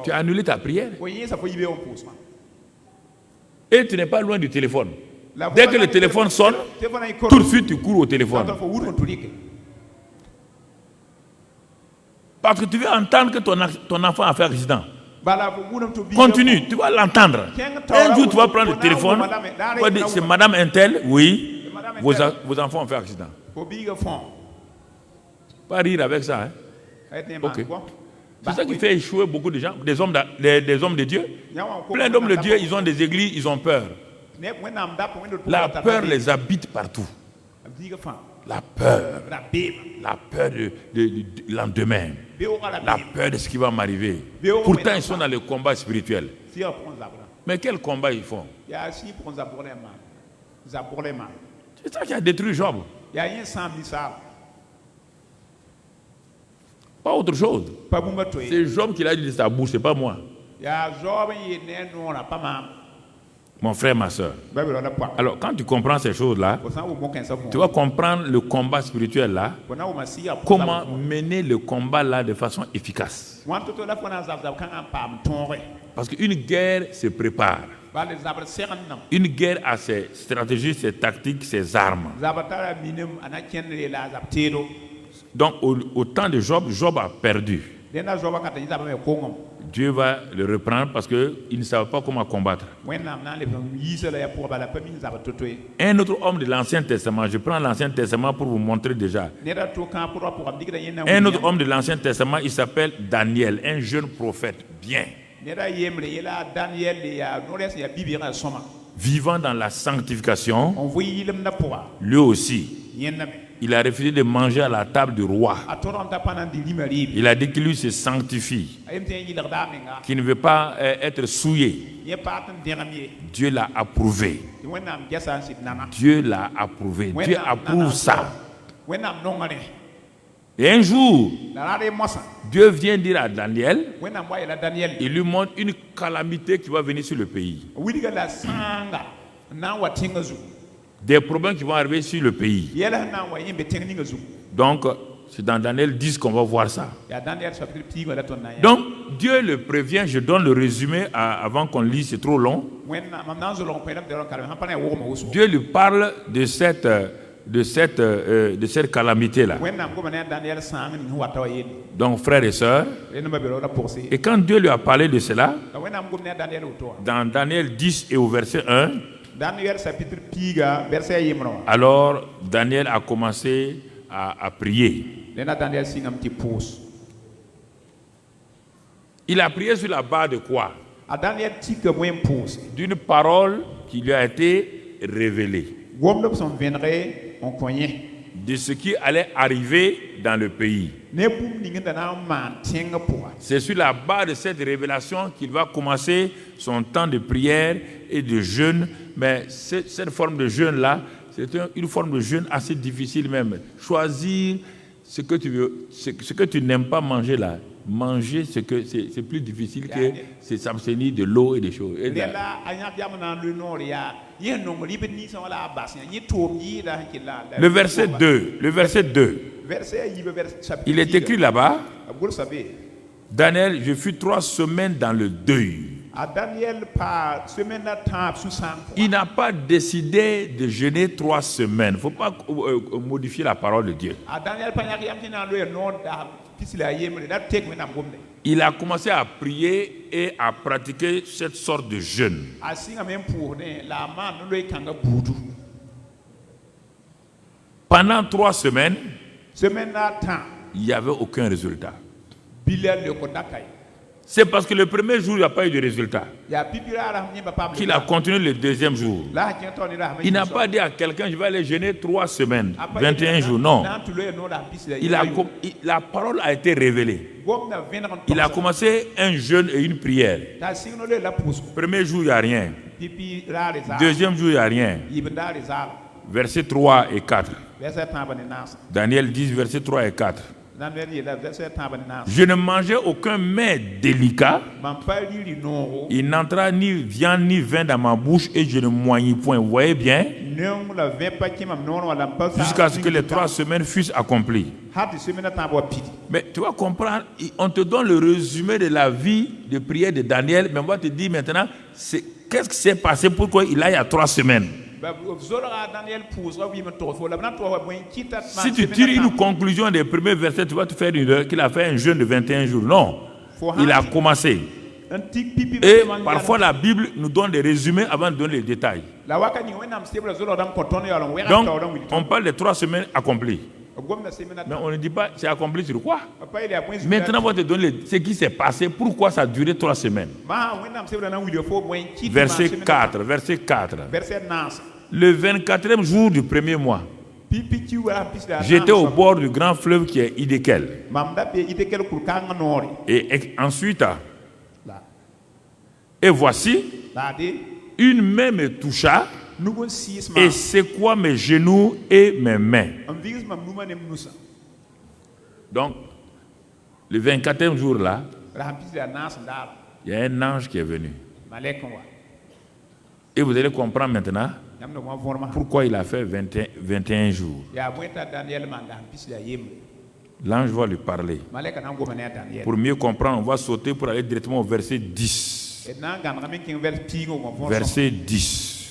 Tu as annulé ta prière. Et tu n'es pas loin du téléphone. Dès que le téléphone sonne, tout de suite tu cours au téléphone. Parce que tu veux entendre que ton enfant a fait accident. Continue, tu vas l'entendre. Un jour, tu vas prendre le téléphone, tu vas dire, c'est Madame Intel, oui, vos enfants ont fait accident. Pas rire avec ça. Hein? Okay. C'est ça qui fait échouer beaucoup de gens, des hommes de Dieu. Plein d'hommes de Dieu, ils ont des églises, ils ont peur. La peur les habite partout. La peur de lendemain. La peur de ce qui va m'arriver. Pourtant, ils sont dans le combat spirituel. Mais quel combat ils font? C'est ça qui a détruit Job. Pas autre chose. C'est Job qui l'a dit de sa bouche, c'est pas moi. Mon frère, ma soeur. Alors, quand tu comprends ces choses-là, tu vas comprendre le combat spirituel là, comment mener le combat là de façon efficace. Parce qu'une guerre se prépare. Une guerre a ses stratégies, ses tactiques, ses armes. Donc, au temps de Job, Job a perdu. Dieu va le reprendre parce qu'il ne savait pas comment combattre. Un autre homme de l'Ancien Testament, je prends l'Ancien Testament pour vous montrer déjà. Un autre homme de l'Ancien Testament, il s'appelle Daniel, un jeune prophète, bien. Vivant dans la sanctification, lui aussi. Il a refusé de manger à la table du roi. Il a dit que lui se sanctifie, qu'il ne veut pas être souillé. Dieu l'a approuvé. Dieu l'a approuvé. Dieu approuve ça. Et un jour, Dieu vient dire à Daniel, il lui montre une calamité qui va venir sur le pays. Des problèmes qui vont arriver sur le pays. Donc, c'est dans Daniel 10 qu'on va voir ça. Donc, Dieu le prévient, je donne le résumé avant qu'on lise, c'est trop long. Dieu lui parle de cette calamité-là. Donc, frères et sœurs, et quand Dieu lui a parlé de cela, dans Daniel 10 et au verset 1, alors Daniel a commencé à prier. Il a prié sur la base de quoi? D'une parole qui lui a été révélée. De ce qui allait arriver dans le pays. C'est sur la base de cette révélation qu'il va commencer son temps de prière et de jeûne. Mais cette forme de jeûne-là, c'est une forme de jeûne assez difficile même. Choisir ce que tu veux, ce que tu n'aimes pas manger là. Manger, c'est plus difficile que c'est s'abstenir de l'eau et des choses. Et le verset 2. Il est écrit là-bas, Daniel, je fus 3 semaines dans le deuil. Il n'a pas décidé de jeûner 3 semaines. Il ne faut pas modifier la parole de Dieu. Il a commencé à prier et à pratiquer cette sorte de jeûne. Pendant 3 semaines, il n'y avait aucun résultat. C'est parce que le premier jour, il n'y a pas eu de résultat qu'il a continué le deuxième jour. Il n'a pas dit à quelqu'un, je vais aller jeûner 3 semaines, 21 jours. Non. La parole a été révélée. Il a commencé un jeûne et une prière. Premier jour, il n'y a rien. Deuxième jour, il n'y a rien. Versets 3 et 4. Daniel 10, versets 3 et 4. Je ne mangeais aucun mets délicat. Il n'entra ni viande ni vin dans ma bouche et je ne moignis point. Vous voyez bien? Jusqu'à ce que les 3 semaines fussent accomplies. Mais tu vas comprendre, on te donne le résumé de la vie de prière de Daniel, mais on va te dire maintenant, qu'est-ce qui s'est passé pour qu'il aille à 3 semaines? Si tu tires une conclusion des premiers versets, tu vas te faire une heure qu'il a fait un jeûne de 21 jours. Non, il a commencé. Et parfois la Bible nous donne des résumés avant de donner les détails. Donc, on parle des 3 semaines accomplies. Mais on ne dit pas c'est accompli sur quoi. Maintenant, on va te donner ce qui s'est passé, pourquoi ça a duré 3 semaines. Verset 4. Le 24e jour du premier mois, j'étais au bord du grand fleuve qui est Hiddekel. Et ensuite, et voici, une main me toucha et secoua mes genoux et mes mains. Donc, le 24e jour là, il y a un ange qui est venu. Et vous allez comprendre maintenant pourquoi il a fait 21 jours. L'ange va lui parler. Pour mieux comprendre, on va sauter pour aller directement au verset 10. Verset 10.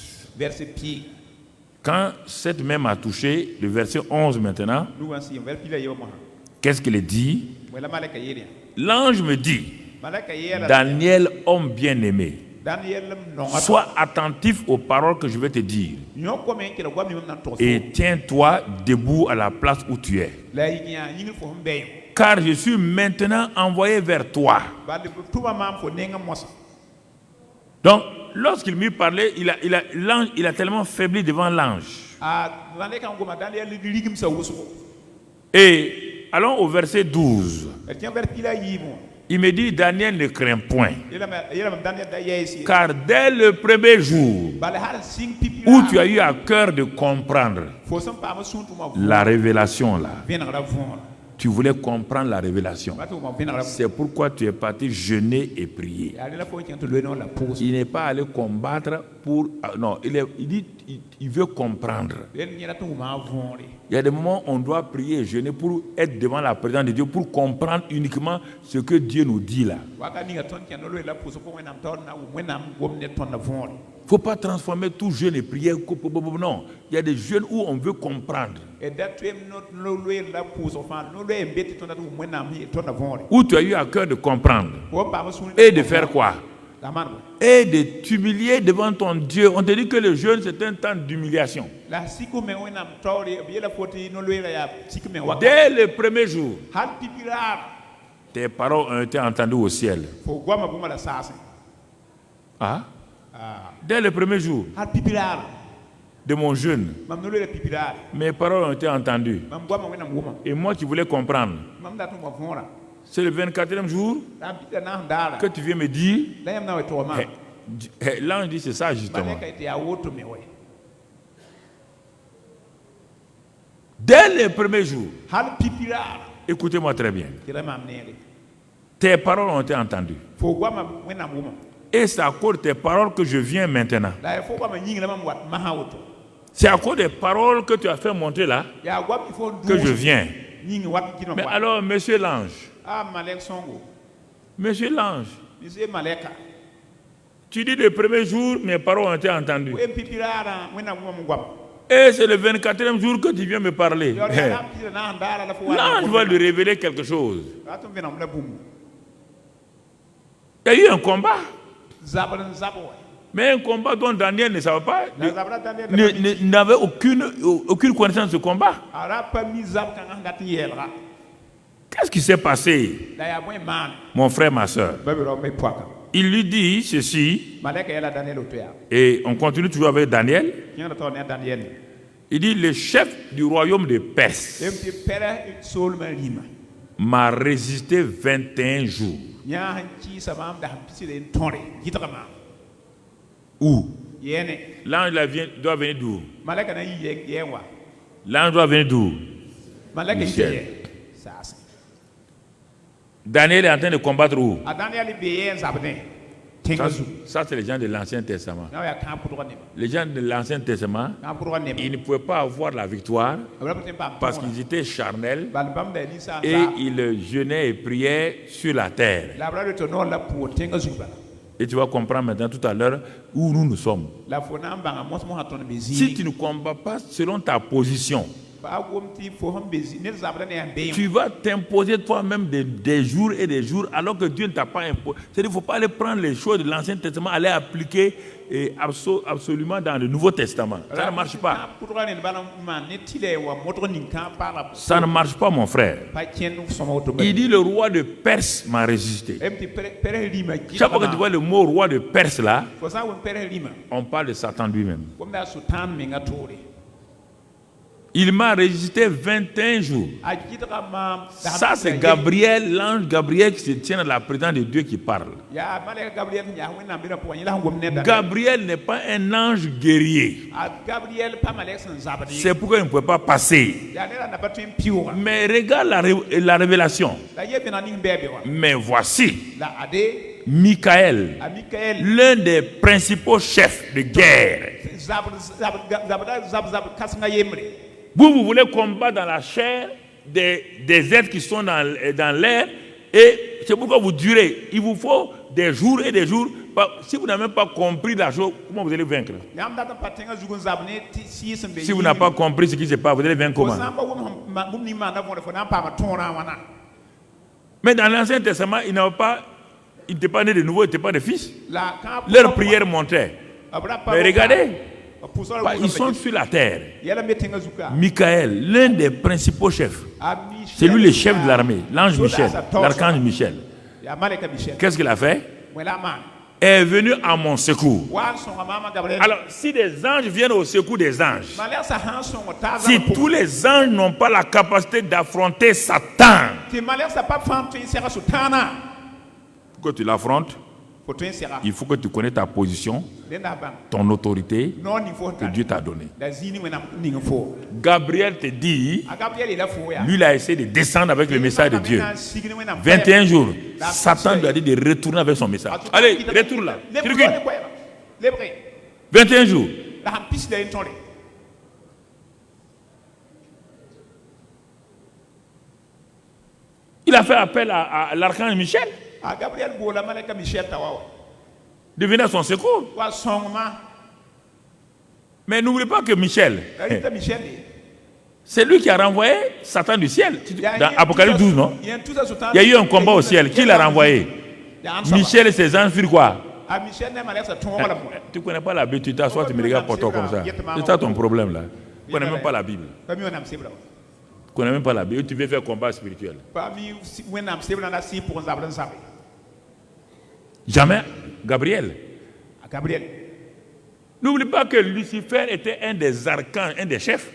Quand cette main m'a touché, le verset 11 maintenant, qu'est-ce qu'il dit? L'ange me dit, Daniel, homme bien-aimé, sois attentif aux paroles que je vais te dire et tiens-toi debout à la place où tu es. Car je suis maintenant envoyé vers toi. Donc, lorsqu'il m'y parlait, l'ange, il a tellement faibli devant l'ange. Et allons au verset 12. Il me dit, Daniel, ne crains point. Car dès le premier jour où tu as eu à cœur de comprendre la révélation là, tu voulais comprendre la révélation. C'est pourquoi tu es parti jeûner et prier. Il n'est pas allé combattre pour... Non, il dit il veut comprendre. Il y a des moments où on doit prier et jeûner pour être devant la présence de Dieu, pour comprendre uniquement ce que Dieu nous dit là. Il ne faut pas transformer tout jeûne et prière. Non, il y a des jeûnes où on veut comprendre. Où tu as eu à cœur de comprendre. Et de faire quoi? Et de t'humilier devant ton Dieu. On te dit que le jeûne, c'est un temps d'humiliation. Dès le premier jour, tes paroles ont été entendues au ciel. Ah? Dès le premier jour de mon jeûne, mes paroles ont été entendues. Et moi qui voulais comprendre, c'est le 24e jour que tu viens me dire. L'ange dit c'est ça justement. Dès le premier jour, écoutez-moi très bien, tes paroles ont été entendues. Et c'est à cause de tes paroles que je viens maintenant. C'est à cause des paroles que tu as fait monter là que je viens. Mais alors, monsieur l'ange, monsieur l'ange, tu dis le premier jour, mes paroles ont été entendues. Et c'est le 24e jour que tu viens me parler. L'ange va lui révéler quelque chose. Il y a eu un combat. Mais un combat dont Daniel ne savait pas, n'avait aucune connaissance de ce combat. Qu'est-ce qui s'est passé, mon frère, ma soeur? Il lui dit ceci, et on continue toujours avec Daniel. Il dit, le chef du royaume de Perse m'a résisté 21 jours. Où? L'ange doit venir d'où? L'ange doit venir d'où? Daniel est en train de combattre où? Ça c'est les gens de l'Ancien Testament. Les gens de l'Ancien Testament, ils ne pouvaient pas avoir la victoire parce qu'ils étaient charnels et ils jeûnaient et priaient sur la terre. Et tu vas comprendre maintenant tout à l'heure où nous sommes. Si tu ne combats pas selon ta position, tu vas t'imposer toi-même des jours et des jours alors que Dieu ne t'a pas imposé. C'est-à-dire qu'il ne faut pas aller prendre les choses de l'Ancien Testament, aller appliquer absolument dans le Nouveau Testament. Ça ne marche pas. Ça ne marche pas, mon frère. Il dit le roi de Perse m'a résisté. Chaque fois que tu vois le mot roi de Perse là, on parle de Satan lui-même. Il m'a résisté 21 jours. Ça, c'est Gabriel, l'ange Gabriel qui se tient à la présence de Dieu qui parle. Gabriel n'est pas un ange guerrier. C'est pourquoi il ne pouvait pas passer. Mais regarde la révélation. Mais voici Michael, l'un des principaux chefs de guerre. Vous voulez combattre dans la chair des êtres qui sont dans l'air, et c'est pourquoi vous durez. Il vous faut des jours et des jours. Si vous n'avez même pas compris la chose, comment vous allez vaincre? Si vous n'avez pas compris ce qui se passe, vous allez vaincre comment? Mais dans l'Ancien Testament, ils n'étaient pas nés de nouveau, ils n'étaient pas de fils. Leur prière montait. Mais regardez, ils sont sur la terre. Michael, l'un des principaux chefs, c'est lui le chef de l'armée, l'ange Michel, l'archange Michel. Qu'est-ce qu'il a fait? Est venu à mon secours. Alors, si des anges viennent au secours des anges, si tous les anges n'ont pas la capacité d'affronter Satan, pourquoi tu l'affrontes? Il faut que tu connais ta position, ton autorité que Dieu t'a donnée. Gabriel te dit, lui il a essayé de descendre avec le message de Dieu. 21 jours, Satan lui a dit de retourner avec son message. Allez, retourne là. 21 jours. Il a fait appel à l'archange Michel de venir à son secours. Mais n'oubliez pas que Michel, c'est lui qui a renvoyé Satan du ciel. Dans Apocalypse 12, non? Il y a eu un combat au ciel. Qui l'a renvoyé? Michel et ses anges firent quoi? Tu ne connais pas la Bible, tu t'assois, tu me regardes pour toi comme ça. C'est ça ton problème là. Tu ne connais même pas la Bible. Tu ne connais même pas la Bible. Tu veux faire combat spirituel. Jamais. Gabriel. N'oublie pas que Lucifer était un des archanges, un des chefs.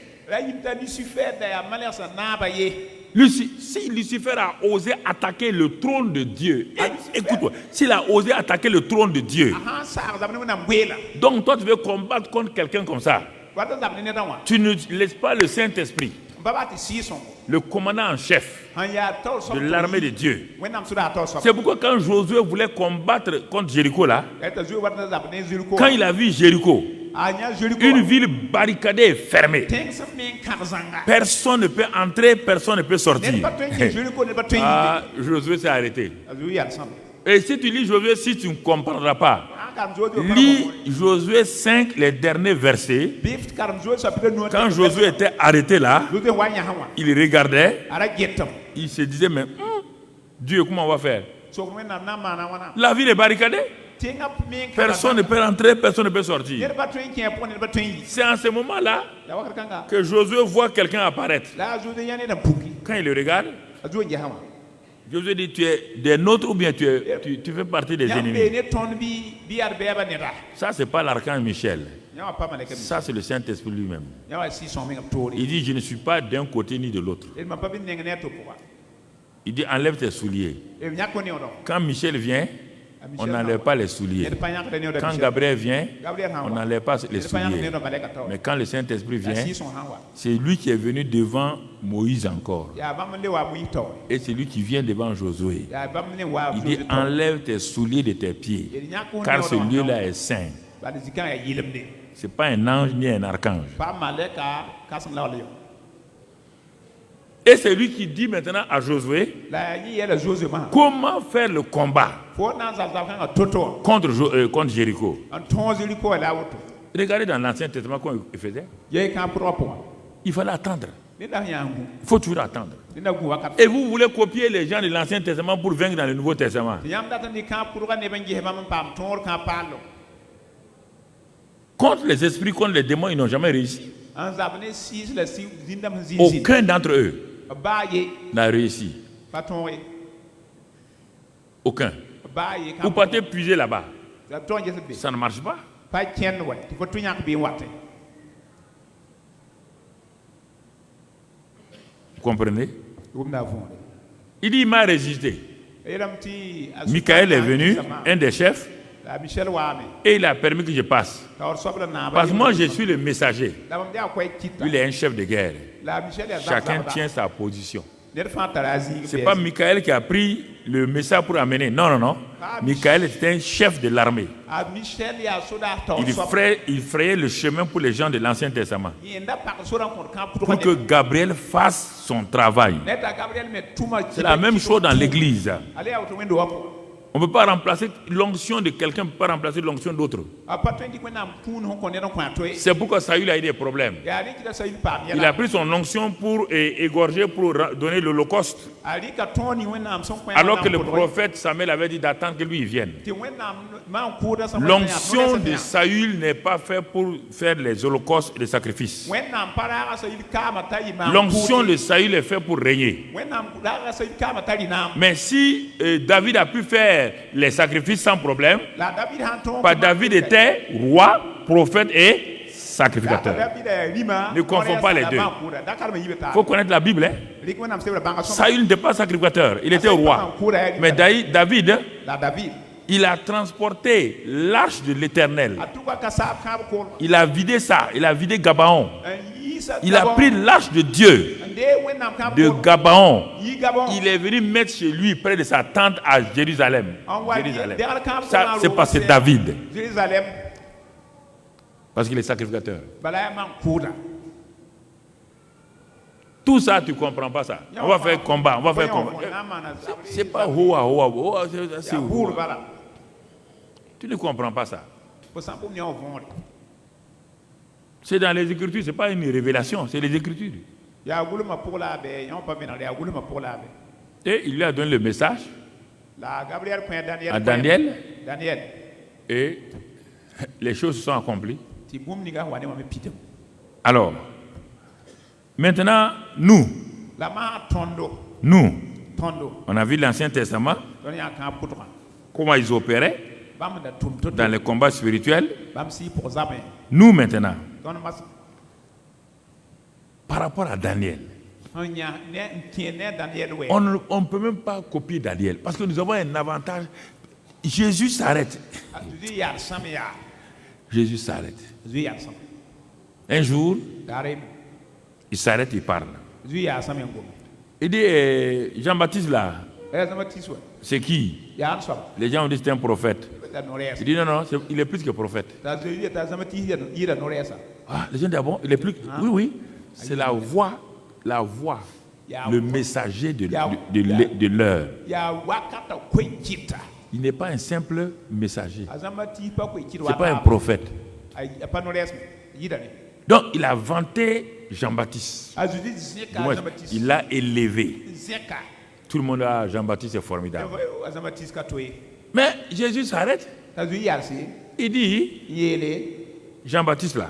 Si Lucifer a osé attaquer le trône de Dieu, écoute-moi, s'il a osé attaquer le trône de Dieu, donc toi tu veux combattre contre quelqu'un comme ça, tu ne laisses pas le Saint-Esprit, le commandant en chef de l'armée de Dieu. C'est pourquoi quand Josué voulait combattre contre Jéricho là, quand il a vu Jéricho, une ville barricadée et fermée, personne ne peut entrer, personne ne peut sortir. Josué s'est arrêté. Et si tu lis Josué, si tu ne comprendras pas, lis Josué 5, les derniers versets. Quand Josué était arrêté là, il regardait, il se disait, mais Dieu, comment on va faire? La ville est barricadée. Personne ne peut rentrer, personne ne peut sortir. C'est en ce moment-là que Josué voit quelqu'un apparaître. Quand il le regarde, Josué dit, tu es des nôtres ou bien tu fais partie des ennemis. Ça, ce n'est pas l'archange Michel. Ça, c'est le Saint-Esprit lui-même. Il dit, je ne suis pas d'un côté ni de l'autre. Il dit, enlève tes souliers. Quand Michel vient, on n'enlève pas les souliers. Quand Gabriel vient, on n'enlève pas les souliers. Mais quand le Saint-Esprit vient, c'est lui qui est venu devant Moïse encore. Et c'est lui qui vient devant Josué. Il dit, enlève tes souliers de tes pieds, car ce lieu-là est saint. Ce n'est pas un ange ni un archange. Et c'est lui qui dit maintenant à Josué comment faire le combat contre Jéricho. Regardez dans l'Ancien Testament comment il faisait. Il fallait attendre. Il faut toujours attendre. Et vous voulez copier les gens de l'Ancien Testament pour vaincre dans le Nouveau Testament. Contre les esprits, contre les démons, ils n'ont jamais réussi. Aucun d'entre eux n'a réussi. Aucun. Vous partez puiser là-bas. Ça ne marche pas. Vous comprenez? Il dit il m'a résisté. Michael est venu, un des chefs, et il a permis que je passe. Parce que moi je suis le messager. Lui il est un chef de guerre. Chacun tient sa position. Ce n'est pas Michael qui a pris le message pour amener. Non, non, non. Michael était un chef de l'armée. Il frayait le chemin pour les gens de l'Ancien Testament. Pour que Gabriel fasse son travail. C'est la même chose dans l'église. On ne peut pas remplacer l'onction de quelqu'un, on ne peut pas remplacer l'onction d'autre. C'est pourquoi Saül a eu des problèmes. Il a pris son onction pour égorger, pour donner l'holocauste. Alors que le prophète Samuel avait dit d'attendre que lui il vienne. L'onction de Saül n'est pas faite pour faire les holocaustes et les sacrifices. L'onction de Saül est faite pour régner. Mais si David a pu faire les sacrifices sans problème, David était roi, prophète et sacrificateur. Ne confond pas les deux. Il faut connaître la Bible. Saül n'était pas sacrificateur, il était roi. Mais David, il a transporté l'arche de l'Éternel. Il a vidé ça, il a vidé Gabaon. Il a pris l'arche de Dieu de Gabaon. Il est venu mettre chez lui près de sa tente à Jérusalem. Ça, c'est parce que David. Parce qu'il est sacrificateur. Tout ça, tu ne comprends pas ça. On va faire combat. On va faire combat. C'est pas hoa, hoa. C'est hoa. Tu ne comprends pas ça. C'est dans les Écritures, ce n'est pas une révélation, c'est les Écritures. Et il lui a donné le message à Daniel. Et les choses se sont accomplies. Alors, maintenant, nous, on a vu l'Ancien Testament, comment ils opéraient dans les combats spirituels. Nous, maintenant, par rapport à Daniel, on ne peut même pas copier Daniel parce que nous avons un avantage. Jésus s'arrête. Jésus s'arrête. Un jour, il s'arrête, il parle. Il dit, Jean-Baptiste là, c'est qui? Les gens ont dit c'est un prophète. Il dit non, il est plus que prophète. Ah, les gens disent ah bon, il est plus. Oui, oui, c'est la voix, le messager de l'heure. Il n'est pas un simple messager. Ce n'est pas un prophète. Donc il a vanté Jean-Baptiste. Il l'a élevé. Tout le monde a Jean-Baptiste est formidable. Mais Jésus s'arrête. Il dit, Jean-Baptiste là,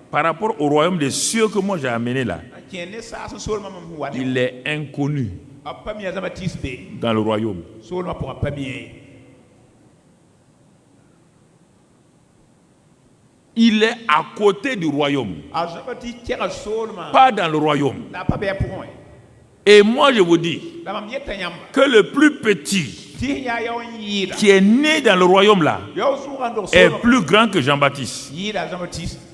par rapport au royaume des cieux que moi j'ai amené là, il est inconnu dans le royaume. Il est à côté du royaume, pas dans le royaume. Et moi je vous dis que le plus petit qui est né dans le royaume là est plus grand que Jean-Baptiste.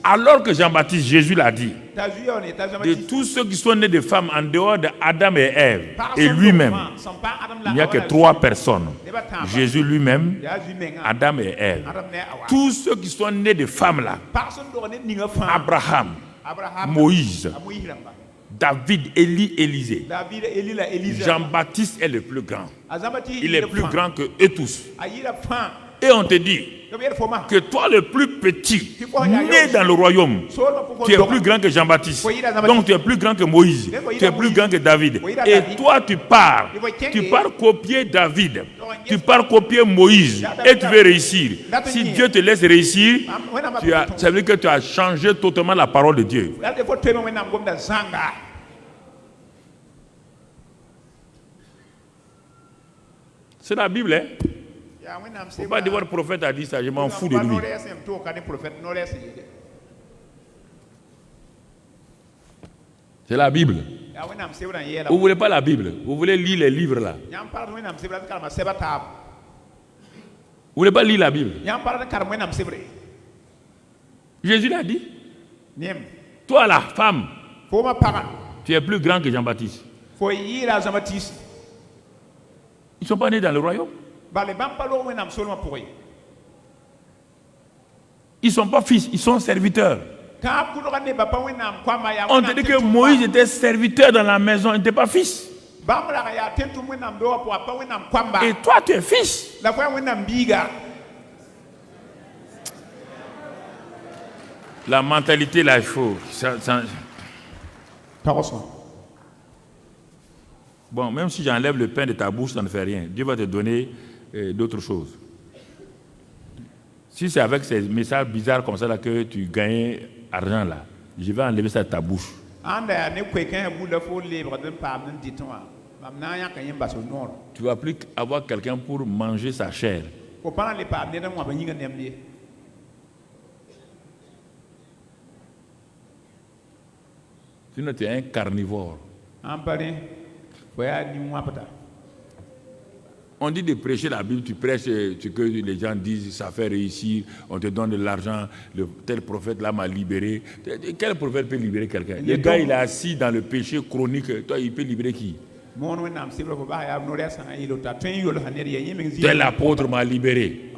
Alors que Jean-Baptiste, Jésus l'a dit, de tous ceux qui sont nés de femmes en dehors d'Adam et Ève et lui-même, il n'y a que 3 personnes. Jésus lui-même, Adam et Ève. Tous ceux qui sont nés de femmes là, Abraham, Moïse, David, Élie, Élisée. Jean-Baptiste est le plus grand. Il est plus grand que eux tous. Et on te dit que toi, le plus petit, né dans le royaume, tu es plus grand que Jean-Baptiste. Donc tu es plus grand que Moïse. Tu es plus grand que David. Et toi, tu pars copier David. Tu pars copier Moïse. Et tu veux réussir. Si Dieu te laisse réussir, ça veut dire que tu as changé totalement la parole de Dieu. C'est la Bible, hein? Il ne faut pas dire votre prophète a dit ça, je m'en fous de lui. C'est la Bible. Vous ne voulez pas la Bible, vous voulez lire les livres là. Vous ne voulez pas lire la Bible. Jésus l'a dit. Toi la femme, tu es plus grand que Jean-Baptiste. Ils ne sont pas nés dans le royaume. Ils ne sont pas fils, ils sont serviteurs. On te dit que Moïse était serviteur dans la maison, il n'était pas fils. Et toi, tu es fils. La mentalité, là, il faut. Bon, même si j'enlève le pain de ta bouche, ça ne fait rien. Dieu va te donner d'autres choses. Si c'est avec ces messages bizarres comme ça là, que tu gagnes argent là, je vais enlever ça de ta bouche. Tu ne vas plus avoir quelqu'un pour manger sa chair. Sinon tu es un carnivore. On dit de prêcher la Bible, tu prêches ce que les gens disent, ça fait réussir, on te donne de l'argent, tel prophète là m'a libéré. Quel prophète peut libérer quelqu'un? Le gars il est assis dans le péché chronique, toi il peut libérer qui? Tel apôtre m'a libéré.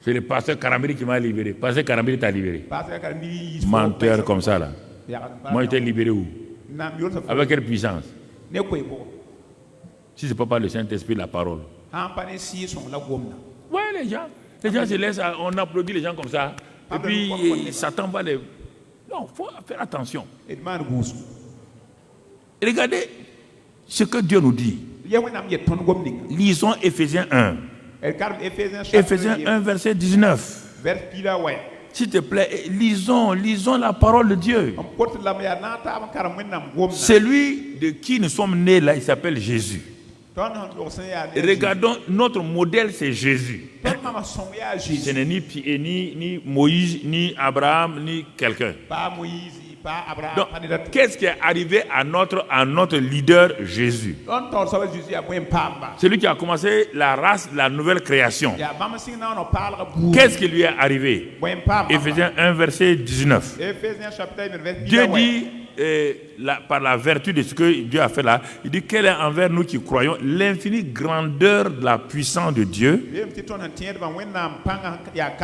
C'est le pasteur Karambiri qui m'a libéré. Pasteur Karambiri t'a libéré. Menteur comme ça là. Moi j'étais libéré où? Avec quelle puissance? Si ce n'est pas par le Saint-Esprit, la parole. Oui, les gens se laissent, on applaudit les gens comme ça. Et puis, Satan va les... Non, il faut faire attention. Regardez ce que Dieu nous dit. Lisons Éphésiens 1. Éphésiens 1, verset 19. S'il te plaît, lisons la parole de Dieu. Celui de qui nous sommes nés là, il s'appelle Jésus. Regardons, notre modèle c'est Jésus. Ce n'est ni Moïse, ni Abraham, ni quelqu'un. Donc, qu'est-ce qui est arrivé à notre leader Jésus? Celui qui a commencé la race, la nouvelle création. Qu'est-ce qui lui est arrivé? Éphésiens 1, verset 19. Dieu dit, par la vertu de ce que Dieu a fait là, il dit quelle est envers nous qui croyons l'infinie grandeur de la puissance de Dieu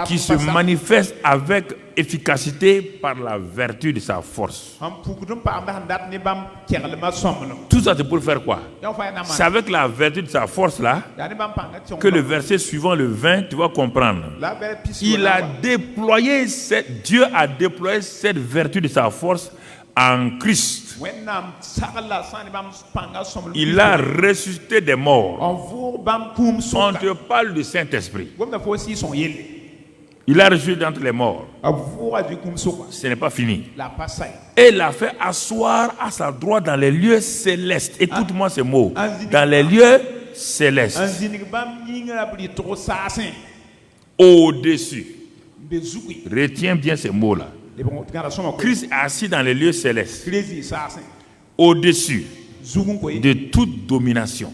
qui se manifeste avec efficacité par la vertu de sa force. Tout ça c'est pour faire quoi? C'est avec la vertu de sa force là que le verset suivant, le 20, tu vas comprendre. Dieu a déployé cette vertu de sa force en Christ. Il a ressuscité des morts. On te parle du Saint-Esprit. Il a ressuscité d'entre les morts. Ce n'est pas fini. Et il l'a fait asseoir à sa droite dans les lieux célestes. Écoute-moi ces mots. Dans les lieux célestes. Au-dessus. Retiens bien ces mots-là. Christ est assis dans les lieux célestes, au-dessus de toute domination,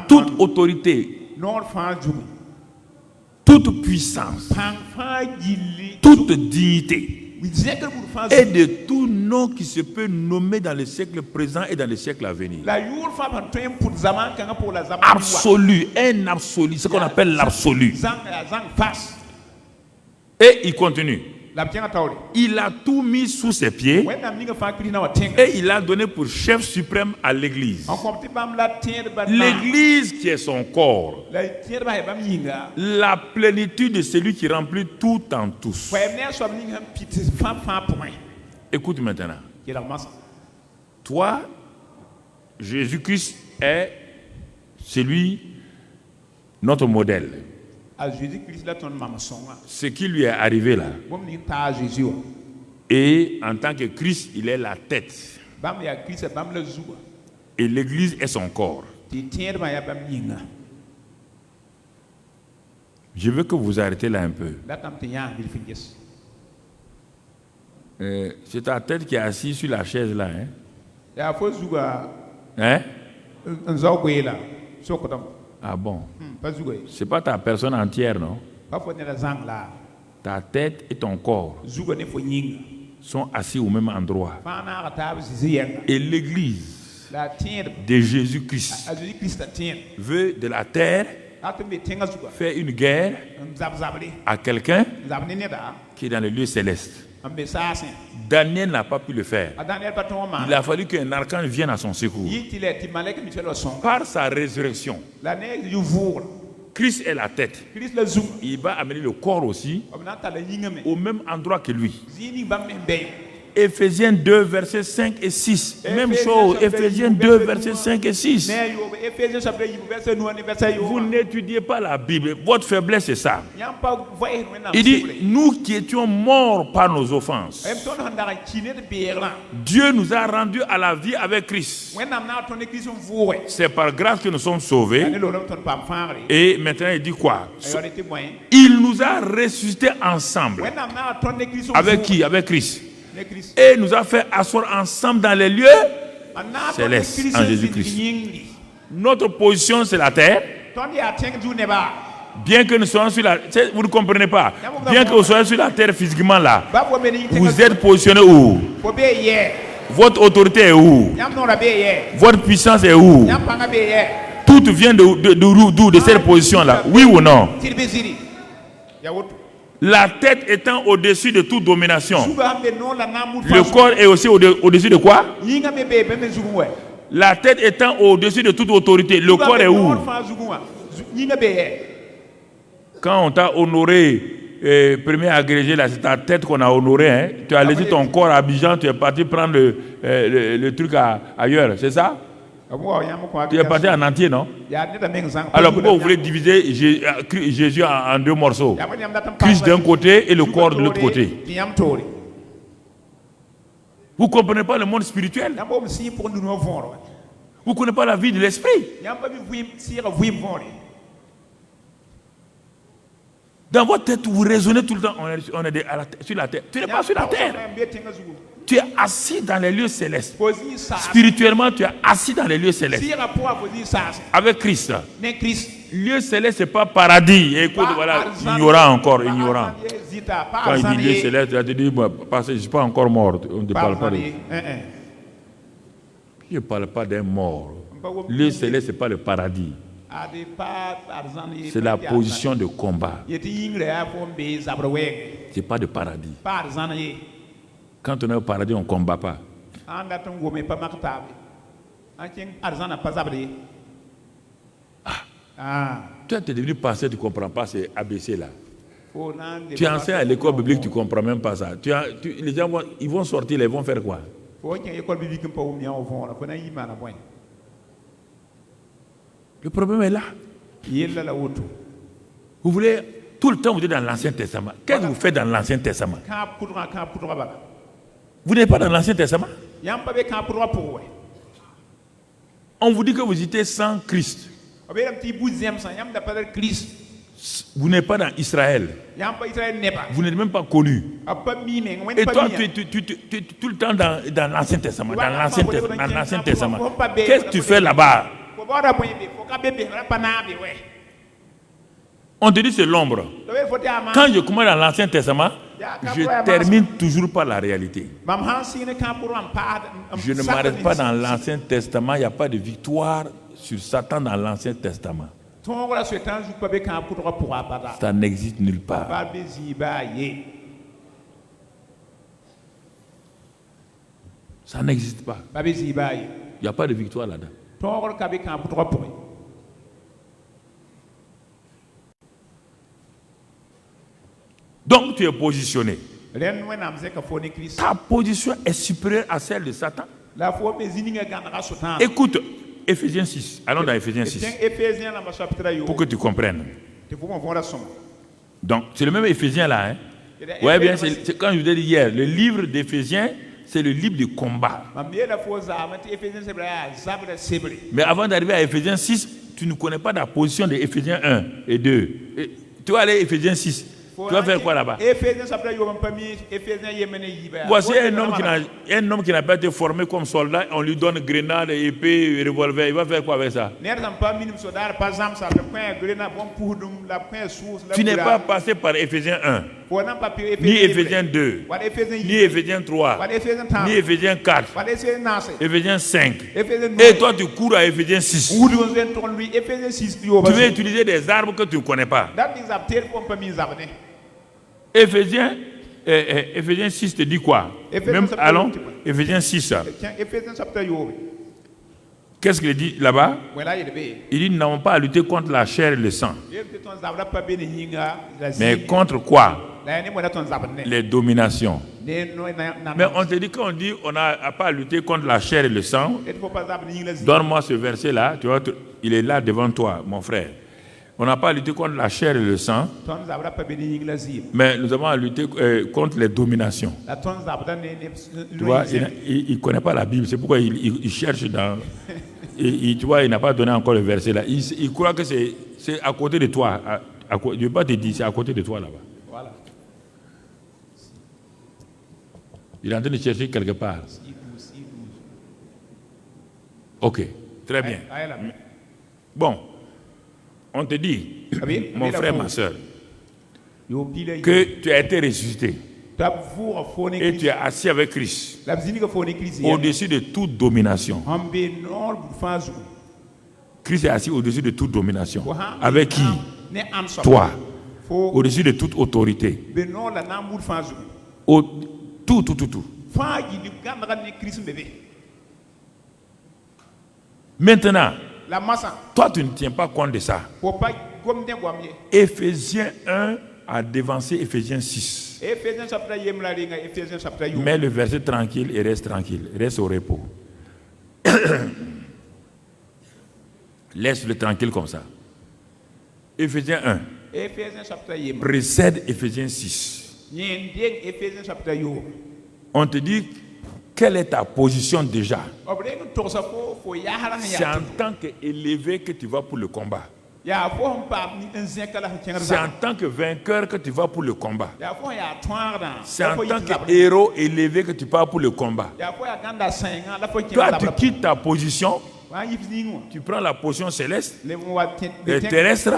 toute autorité, toute puissance, toute dignité, et de tout nom qui se peut nommer dans le siècle présent et dans le siècle à venir. Absolu, un absolu, ce qu'on appelle l'absolu. Et il continue. Il a tout mis sous ses pieds et il a donné pour chef suprême à l'Église. L'Église qui est son corps, la plénitude de celui qui remplit tout en tous. Écoute maintenant. Toi, Jésus-Christ est celui, notre modèle. Ce qui lui est arrivé là. Et en tant que Christ, il est la tête. Et l'Église est son corps. Je veux que vous arrêtez là un peu. C'est ta tête qui est assise sur la chaise là. Hein? Ah bon? C'est pas ta personne entière, non? Ta tête et ton corps sont assis au même endroit. Et l'Église de Jésus-Christ veut de la terre faire une guerre à quelqu'un qui est dans le lieu céleste. Daniel n'a pas pu le faire. Il a fallu qu'un archange vienne à son secours. Par sa résurrection, Christ est la tête. Il va amener le corps aussi au même endroit que lui. Éphésiens 2, versets 5 et 6. Même chose, Éphésiens 2, versets 5 et 6. Vous n'étudiez pas la Bible. Votre faiblesse, c'est ça. Il dit, nous qui étions morts par nos offenses, Dieu nous a rendus à la vie avec Christ. C'est par grâce que nous sommes sauvés. Et maintenant, il dit quoi? Il nous a ressuscités ensemble. Avec qui? Avec Christ. Et nous a fait asseoir ensemble dans les lieux célestes en Jésus-Christ. Notre position, c'est la terre. Bien que nous soyons sur la terre, vous ne comprenez pas. Bien que vous soyez sur la terre physiquement là, vous êtes positionné où? Votre autorité est où? Votre puissance est où? Tout vient de cette position là. Oui ou non? La tête étant au-dessus de toute domination. Le corps est aussi au-dessus de quoi? La tête étant au-dessus de toute autorité. Le corps est où? Quand on t'a honoré, premier agrégé, là, c'est ta tête qu'on a honoré. Hein? Tu as laissé ton corps à Abidjan, tu es parti prendre le truc ailleurs, c'est ça? Tu es parti en entier, non? Alors pourquoi vous voulez diviser Jésus en deux morceaux? Christ d'un côté et le corps de l'autre côté. Vous ne comprenez pas le monde spirituel? Vous ne connaissez pas la vie de l'esprit? Dans votre tête, vous raisonnez tout le temps, on est sur la terre. Tu n'es pas sur la terre. Tu es assis dans les lieux célestes. Spirituellement, tu es assis dans les lieux célestes. Avec Christ. Lieu céleste, ce n'est pas paradis. Et écoute, voilà, ignorant encore, ignorant. Quand il dit lieu céleste, il te dit, parce que je ne suis pas encore mort. On ne parle pas de... Je ne parle pas d'un mort. Lieu céleste, ce n'est pas le paradis. C'est la position de combat. Ce n'est pas de paradis. Quand on est au paradis, on ne combat pas. Toi, tu es devenu pasteur, tu ne comprends pas ces ABC là. Tu enseignes à l'école biblique, tu ne comprends même pas ça. Les gens ils vont sortir, ils vont faire quoi? Le problème est là. Vous voulez, tout le temps, vous êtes dans l'Ancien Testament. Qu'est-ce que vous faites dans l'Ancien Testament? Vous n'êtes pas dans l'Ancien Testament? On vous dit que vous étiez sans Christ. Vous n'êtes pas dans Israël. Vous n'êtes même pas connu. Et toi, tu es tout le temps dans l'Ancien Testament. Dans l'Ancien Testament. Qu'est-ce que tu fais là-bas? On te dit c'est l'ombre. Quand je commence dans l'Ancien Testament, je termine toujours par la réalité. Je ne m'arrête pas dans l'Ancien Testament. Il n'y a pas de victoire sur Satan dans l'Ancien Testament. Ça n'existe nulle part. Ça n'existe pas. Il n'y a pas de victoire là-dedans. Donc tu es positionné. Ta position est supérieure à celle de Satan. Écoute, Éphésiens 6. Allons dans Éphésiens 6. Pour que tu comprennes. Donc, c'est le même Éphésiens là. Hein? Ouais, bien, c'est quand je vous ai dit hier, le livre d'Éphésiens, c'est le livre de combat. Mais avant d'arriver à Éphésiens 6, tu ne connais pas la position de Éphésiens 1 et 2. Et tu vas aller à Éphésiens 6. Tu vas faire quoi là-bas? Voici un homme qui n'a pas été formé comme soldat, on lui donne grenade, épée, revolver. Il va faire quoi avec ça? Tu n'es pas passé par Éphésiens 1, ni Éphésiens 2, ni Éphésiens 3, ni Éphésiens 4, Éphésiens 5. Et toi, tu cours à Éphésiens 6. Tu veux utiliser des armes que tu ne connais pas. Éphésiens 6 te dit quoi? Même, allons, Éphésiens 6. Qu'est-ce qu'il dit là-bas? Il dit, nous n'avons pas à lutter contre la chair et le sang. Mais contre quoi? Les dominations. Mais on te dit, quand on dit on n'a pas à lutter contre la chair et le sang, donne-moi ce verset-là, tu vois, il est là devant toi, mon frère. On n'a pas à lutter contre la chair et le sang, mais nous avons à lutter contre les dominations. Tu vois, il ne connaît pas la Bible, c'est pourquoi il cherche dans... tu vois, il n'a pas donné encore le verset là. Il croit que c'est à côté de toi. Je ne vais pas te dire, c'est à côté de toi là-bas. Voilà. Il est en train de chercher quelque part. Ok, très bien. Bon. On te dit, mon frère, ma soeur, que tu as été ressuscité et tu es assis avec Christ au-dessus de toute domination. Christ est assis au-dessus de toute domination. Avec qui? Toi. Au-dessus de toute autorité. Tout. Maintenant, toi, tu ne tiens pas compte de ça. Éphésiens 1 a devancé Éphésiens 6. Mais le verset tranquille et reste tranquille. Reste au repos. Laisse-le tranquille comme ça. Éphésiens 1 précède Éphésiens 6. On te dit, quelle est ta position déjà? C'est en tant qu'élevé que tu vas pour le combat. C'est en tant que vainqueur que tu vas pour le combat. C'est en tant qu'héros élevé que tu pars pour le combat. Toi, tu quittes ta position, tu prends la position céleste, terrestre,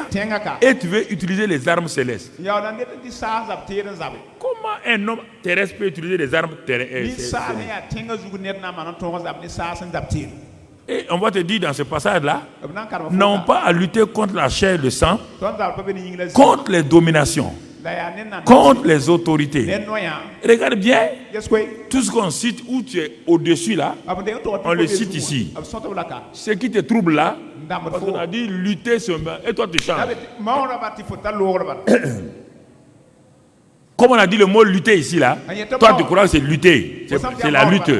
et tu veux utiliser les armes célestes. Comment un homme terrestre peut utiliser les armes célestes? Et on va te dire dans ce passage-là, non pas à lutter contre la chair et le sang, contre les dominations, contre les autorités. Regarde bien, tout ce qu'on cite où tu es au-dessus là, on le cite ici. Ce qui te trouble là, on a dit lutter seulement, et toi tu changes. Comme on a dit le mot lutter ici là, toi tu crois que c'est lutter, c'est la lutte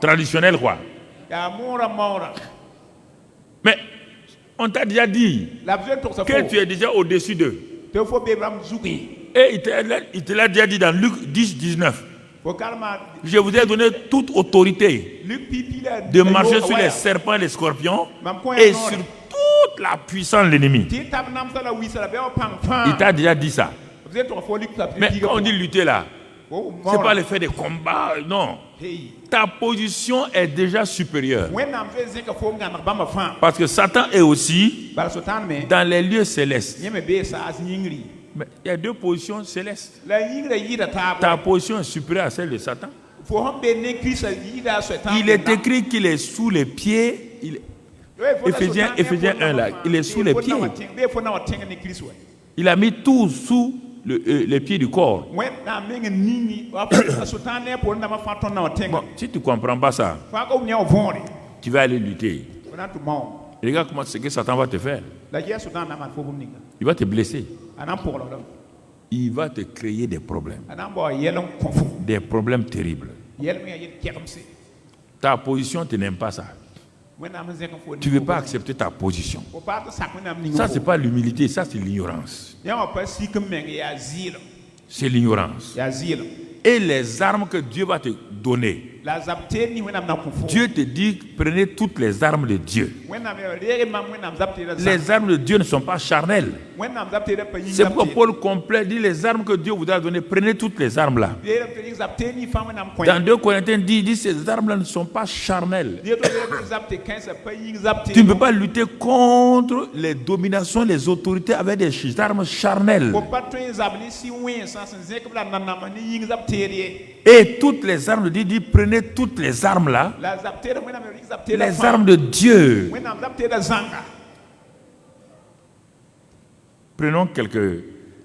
traditionnelle quoi. Mais on t'a déjà dit que tu es déjà au-dessus d'eux. Et il te l'a déjà dit dans Luc 10, 19. Je vous ai donné toute autorité de marcher sur les serpents et les scorpions et sur toute la puissance de l'ennemi. Il t'a déjà dit ça. Mais quand on dit lutter là, ce n'est pas le fait de combat, non. Ta position est déjà supérieure. Parce que Satan est aussi dans les lieux célestes. Mais il y a deux positions célestes. Ta position est supérieure à celle de Satan. Il est écrit qu'il est sous les pieds. Éphésiens 1 là, il est sous les pieds. Il a mis tout sous les pieds du corps. Bon, si tu ne comprends pas ça, tu vas aller lutter. Regarde comment ce que Satan va te faire. Il va te blesser. Il va te créer des problèmes. Des problèmes terribles. Ta position, tu n'aimes pas ça. Tu ne veux pas accepter ta position. Ça, ce n'est pas l'humilité, ça, c'est l'ignorance. C'est l'ignorance. Et les armes que Dieu va te donner. Dieu te dit, prenez toutes les armes de Dieu. Les armes de Dieu ne sont pas charnelles. C'est pourquoi Paul complète, dit les armes que Dieu vous a données, prenez toutes les armes là. Dans 2 Corinthiens dit ces armes là ne sont pas charnelles. Tu ne peux pas lutter contre les dominations, les autorités avec des armes charnelles. Et toutes les armes, dit prenez toutes les armes là, les armes de Dieu. Prenons quelques,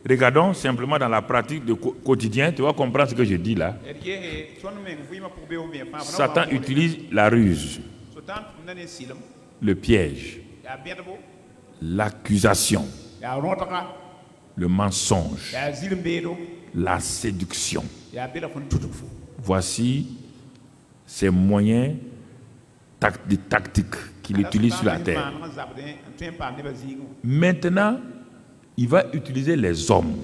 regardons simplement dans la pratique du quotidien, tu vas comprendre ce que je dis là. Satan utilise la ruse, le piège, l'accusation, le mensonge, la séduction. Voici ces moyens tactiques qu'il utilise sur la terre. Maintenant, il va utiliser les hommes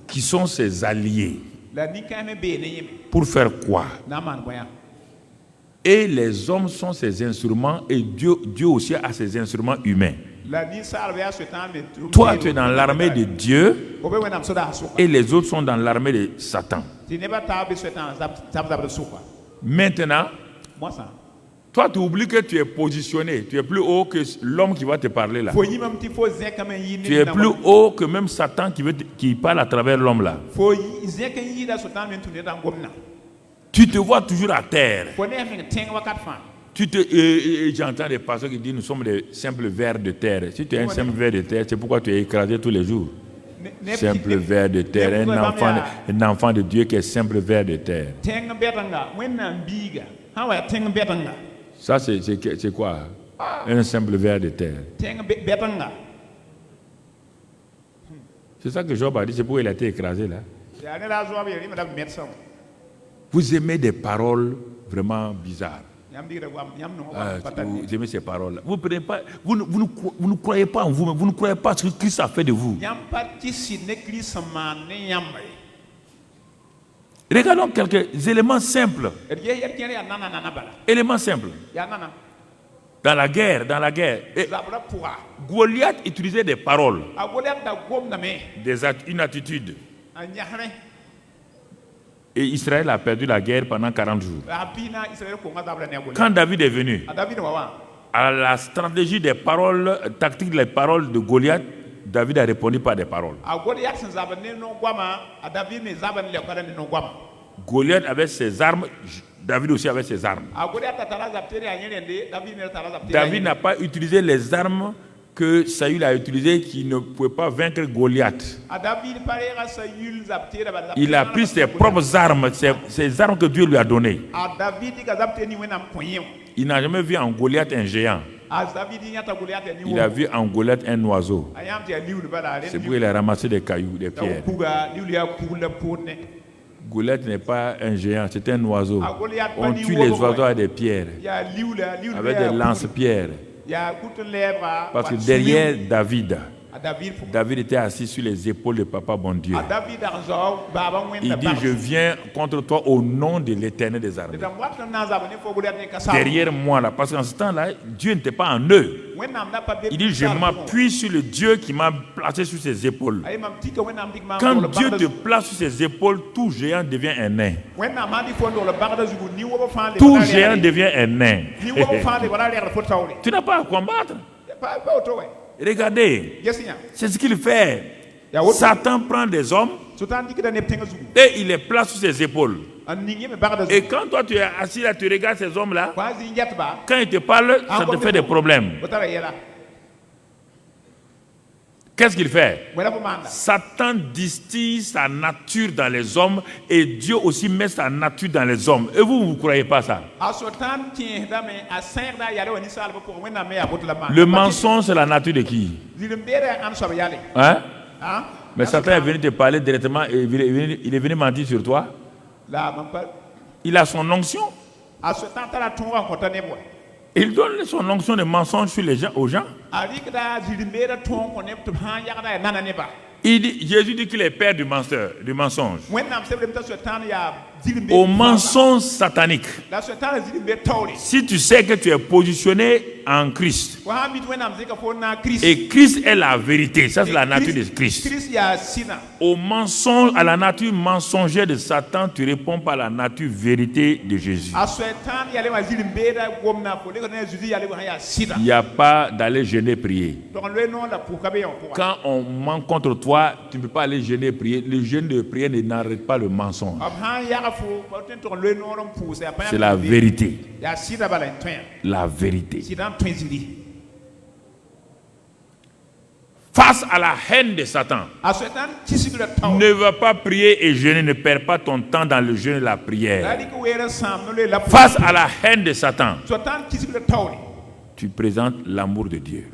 qui sont ses alliés. Pour faire quoi? Et les hommes sont ses instruments et Dieu aussi a ses instruments humains. Toi, tu es dans l'armée de Dieu et les autres sont dans l'armée de Satan. Maintenant, toi, tu oublies que tu es positionné. Tu es plus haut que l'homme qui va te parler là. Tu es plus haut que même Satan qui parle à travers l'homme là. Tu te vois toujours à terre. J'entends des pasteurs qui disent nous sommes des simples vers de terre. Si tu es un simple ver de terre, c'est pourquoi tu es écrasé tous les jours. Simple ver de terre, un enfant de Dieu qui est simple ver de terre. Ça c'est quoi? Un simple ver de terre. C'est ça que Job a dit, c'est pourquoi il a été écrasé là. Vous aimez des paroles vraiment bizarres. Vous aimez ces paroles. Vous ne croyez pas en vous, vous ne croyez pas ce que Christ a fait de vous. Regardons quelques éléments simples. Éléments simples. Dans la guerre, Goliath utilisait des paroles, une attitude. Et Israël a perdu la guerre pendant 40 jours. Quand David est venu, à la stratégie des paroles, tactique des paroles de Goliath, David a répondu par des paroles. Goliath avait ses armes, David aussi avait ses armes. David n'a pas utilisé les armes que Saül a utilisées qui ne pouvaient pas vaincre Goliath. Il a pris ses propres armes, ces armes que Dieu lui a données. Il n'a jamais vu en Goliath un géant. Il a vu en Goliath un oiseau. C'est pourquoi il a ramassé des cailloux, des pierres. Goliath n'est pas un géant, c'est un oiseau. On tue les oiseaux avec des pierres, avec des lance-pierres. Parce que derrière David était assis sur les épaules de Papa bon Dieu. Il dit, je viens contre toi au nom de l'Éternel des armées. Derrière moi, là, parce qu'en ce temps-là, Dieu n'était pas en eux. Il dit, je m'appuie sur le Dieu qui m'a placé sur ses épaules. Quand Dieu te place sur ses épaules, tout géant devient un nain. Tout géant devient un nain. Tu n'as pas à combattre. Regardez, c'est ce qu'il fait. Satan prend des hommes et il les place sur ses épaules. Et quand toi tu es assis là, tu regardes ces hommes-là, quand ils te parlent, ça te fait des problèmes. Qu'est-ce qu'il fait? Satan distille sa nature dans les hommes et Dieu aussi met sa nature dans les hommes. Et vous ne croyez pas ça? Le mensonge, c'est la nature de qui? Hein? Mais Satan est venu te parler directement et il est venu mentir sur toi. Il a son onction. Il donne son onction de mensonge sur les gens, aux gens. Jésus dit qu'il est père du mensonge. Au mensonge satanique. Si tu sais que tu es positionné en Christ et Christ est la vérité, ça c'est la nature de Christ. Au mensonge, à la nature mensongère de Satan, tu réponds par la nature vérité de Jésus. Il n'y a pas d'aller jeûner prier. Quand on ment contre toi, tu ne peux pas aller jeûner prier. Le jeûne de prière n'arrête pas le mensonge. C'est la vérité. La vérité. Face à la haine de Satan, ne va pas prier et jeûner, ne perds pas ton temps dans le jeûne et la prière. Face à la haine de Satan, tu présentes l'amour de Dieu.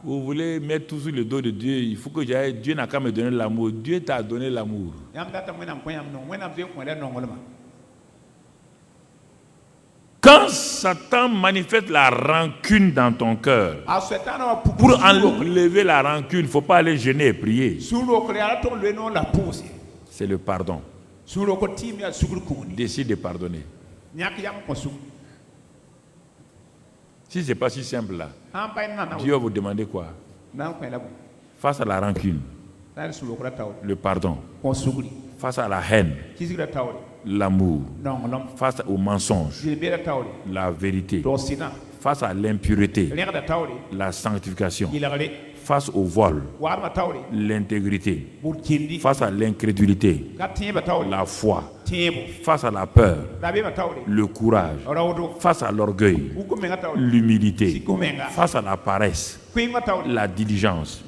Vous voulez mettre tout sur le dos de Dieu, il faut que Dieu n'a qu'à me donner l'amour. Dieu t'a donné l'amour. Quand Satan manifeste la rancune dans ton cœur, pour enlever la rancune, il ne faut pas aller jeûner et prier. C'est le pardon. Décide de pardonner. Si ce n'est pas si simple là, Dieu va vous demander quoi? Face à la rancune, le pardon. Face à la haine, l'amour. Face au mensonge, la vérité. Face à l'impureté, la sanctification. Face au vol, l'intégrité. Face à l'incrédulité, la foi. Face à la peur, le courage. Face à l'orgueil, l'humilité. Face à la paresse, la diligence.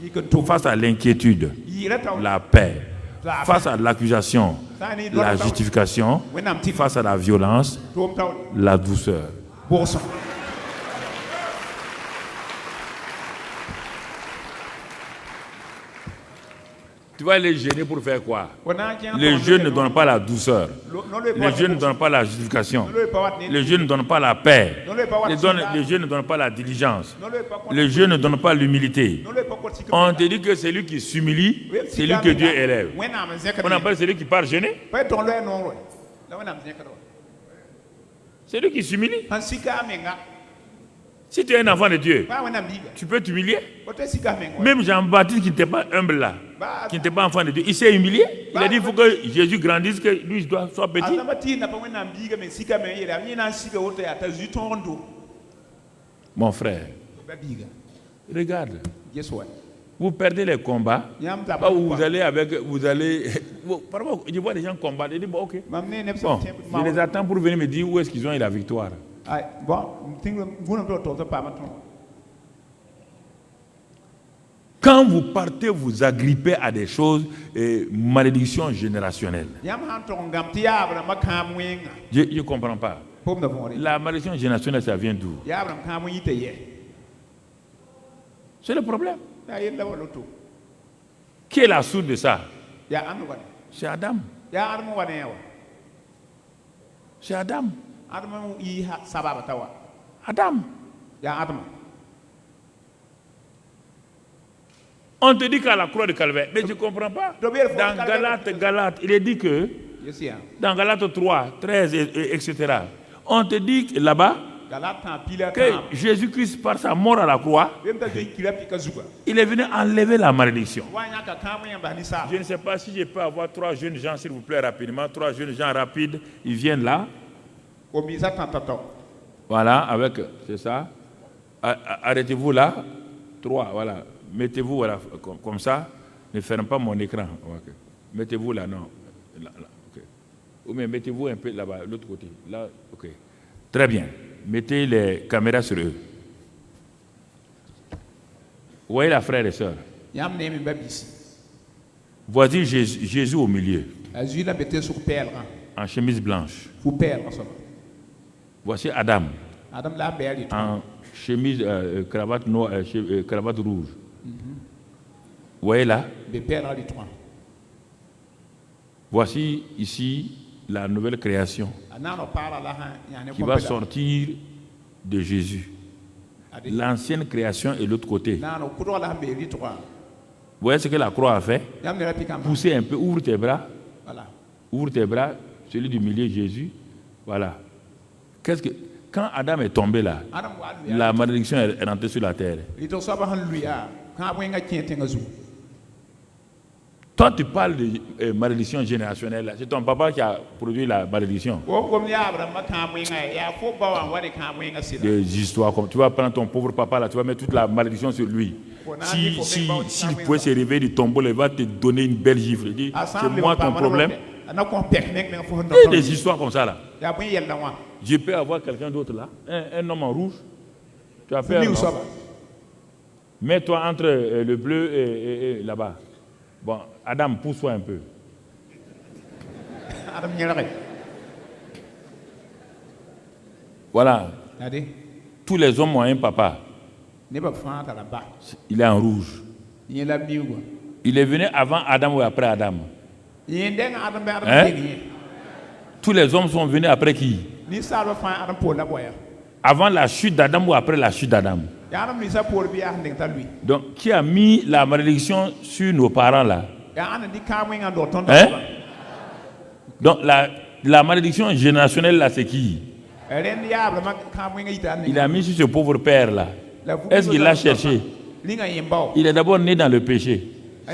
Face à l'inquiétude, la paix. Face à l'accusation, la justification. Face à la violence, la douceur. Tu vas aller jeûner pour faire quoi? Le jeûne ne donne pas la douceur. Le jeûne ne donne pas la justification. Le jeûne ne donne pas la paix. Le jeûne ne donne pas la diligence. Le jeûne ne donne pas l'humilité. On te dit que c'est lui qui s'humilie, c'est lui que Dieu élève. On appelle celui qui part jeûner. C'est lui qui s'humilie. Si tu es un enfant de Dieu, tu peux t'humilier. Même Jean-Baptiste qui n'était pas humble là, qui n'était pas enfant de Dieu, il s'est humilié. Il a dit qu'il faut que Jésus grandisse, que lui soit petit. Mon frère, regarde. Vous perdez les combats. Vous allez avec. Parfois, je vois des gens combattre. Je dis, bon, ok. Bon, je les attends pour venir me dire où est-ce qu'ils ont eu la victoire. Quand vous partez, vous agrippez à des choses, malédiction générationnelle. Je ne comprends pas. La malédiction générationnelle, ça vient d'où? C'est le problème. Qui est la source de ça? C'est Adam. C'est Adam. Adam. On te dit qu'à la croix de Calvaire, mais je ne comprends pas. Dans Galates, il est dit que, dans Galates 3, 13, etc., on te dit là-bas que Jésus-Christ, par sa mort à la croix, il est venu enlever la malédiction. Je ne sais pas si je peux avoir 3 jeunes gens, s'il vous plaît, rapidement. 3 jeunes gens rapides, ils viennent là. Voilà, avec, c'est ça. Arrêtez-vous là. 3, voilà. Mettez-vous voilà, comme ça. Ne fermez pas mon écran. Okay. Mettez-vous là, non. Là, okay. Ou bien mettez-vous un peu là-bas, l'autre côté. Là, ok. Très bien. Mettez les caméras sur eux. Vous voyez la frère et sœur. Voici Jésus au milieu. En chemise blanche. Voici Adam. En chemise, cravate noire, cravate rouge. Vous voyez là? Voici ici la nouvelle création qui va sortir de Jésus. L'ancienne création est de l'autre côté. Vous voyez ce que la croix a fait? Poussez un peu, ouvre tes bras. Ouvre tes bras, celui du milieu, Jésus. Voilà. Quand Adam est tombé là, la malédiction est rentrée sur la terre. Toi, tu parles de malédiction générationnelle. C'est ton papa qui a produit la malédiction. Des histoires comme tu vas prendre ton pauvre papa là, tu vas mettre toute la malédiction sur lui. S'il pouvait se réveiller du tombeau, il va te donner une belle gifle. Il dit, c'est moi ton problème. Et des histoires comme ça là. Je peux avoir quelqu'un d'autre là, un homme en rouge. Tu as peur, non? Mets-toi entre le bleu et là-bas. Bon, Adam, pousse-toi un peu. Voilà. Tous les hommes ont un papa. Il est en rouge. Il est venu avant Adam ou après Adam? Hein? Tous les hommes sont venus après qui? Avant la chute d'Adam ou après la chute d'Adam? Donc, qui a mis la malédiction sur nos parents là? Hein? Donc, la malédiction générationnelle là, c'est qui? Il a mis sur ce pauvre père là. Est-ce qu'il l'a cherché? Il est d'abord né dans le péché,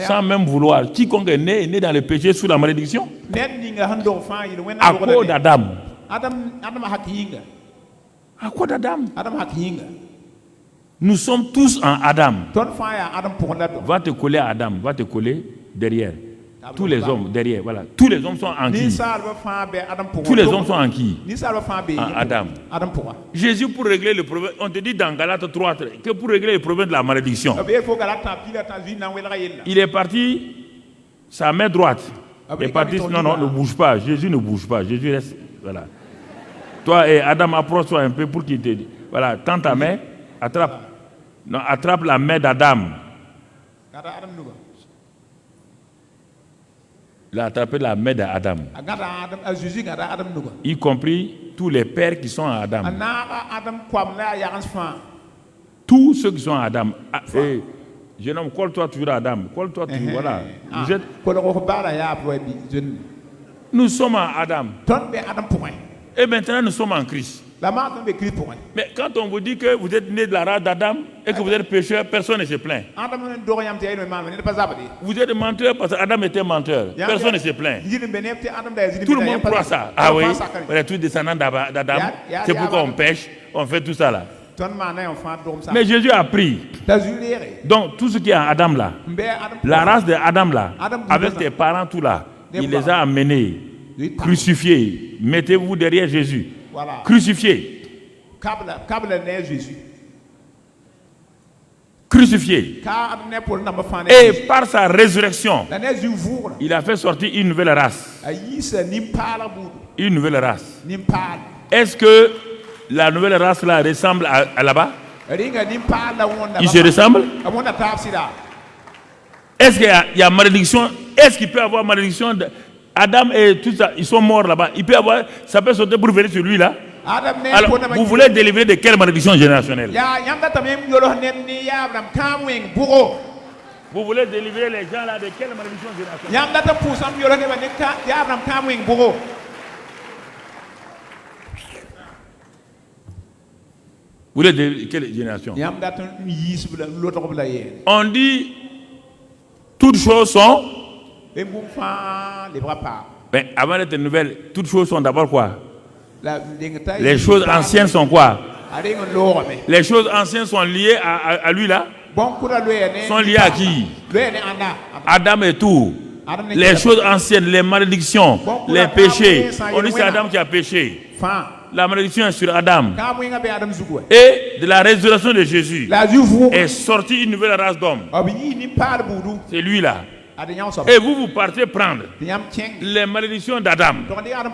sans même vouloir. Quiconque est né dans le péché sous la malédiction. À cause d'Adam. À quoi d'Adam? Nous sommes tous en Adam. Va te coller à Adam, va te coller derrière. Tous les hommes derrière, voilà. Tous les hommes sont en qui? Tous les hommes sont en qui? En Adam. Jésus, pour régler le problème, on te dit dans Galates 3 que pour régler le problème de la malédiction, il est parti, sa main droite est partie. Non, ne bouge pas. Jésus ne bouge pas. Jésus reste, voilà. Toi et Adam, approche-toi un peu pour qu'il te dise. Voilà, tends ta main, attrape. Non, attrape la main d'Adam. Il a attrapé la main d'Adam. Y compris tous les pères qui sont à Adam. Tous ceux qui sont à Adam. Et, jeune homme, colle-toi toujours à Adam. Colle-toi toujours, voilà. Vous êtes... Nous sommes à Adam. Et maintenant, nous sommes en Christ. Mais quand on vous dit que vous êtes né de la race d'Adam et que vous êtes pécheur, personne ne se plaint. Vous êtes menteur parce qu'Adam était menteur. Personne ne se plaint. Tout le monde croit ça. Ah oui, on est tous descendants d'Adam. C'est pourquoi on pêche, on fait tout ça là. Mais Jésus a pris. Donc tout ce qui est en Adam là, la race d'Adam là, avec tes parents tout là, il les a amenés, crucifiés. Mettez-vous derrière Jésus. Crucifié. Crucifié. Et par sa résurrection, il a fait sortir une nouvelle race. Une nouvelle race. Est-ce que la nouvelle race là ressemble à là-bas? Il se ressemble? Est-ce qu'il y a malédiction? Est-ce qu'il peut y avoir malédiction Adam et tout ça, ils sont morts là-bas. Il peut avoir, ça peut sauter pour venir sur lui là. Alors, vous voulez délivrer de quelle malédiction générationnelle? Vous voulez délivrer les gens là de quelle malédiction générationnelle? Vous voulez délivrer quelle génération? On dit toutes choses sont. Mais avant d'être nouvelles, toutes choses sont d'abord quoi? Les choses anciennes sont quoi? Les choses anciennes sont liées à lui là? Sont liées à qui? Adam et tout. Les choses anciennes, les malédictions, les péchés. On dit c'est Adam qui a péché. la malédiction est sur Adam. Et de la résurrection de Jésus est sortie une nouvelle race d'hommes. C'est lui-là. Et vous partez prendre les malédictions d'Adam.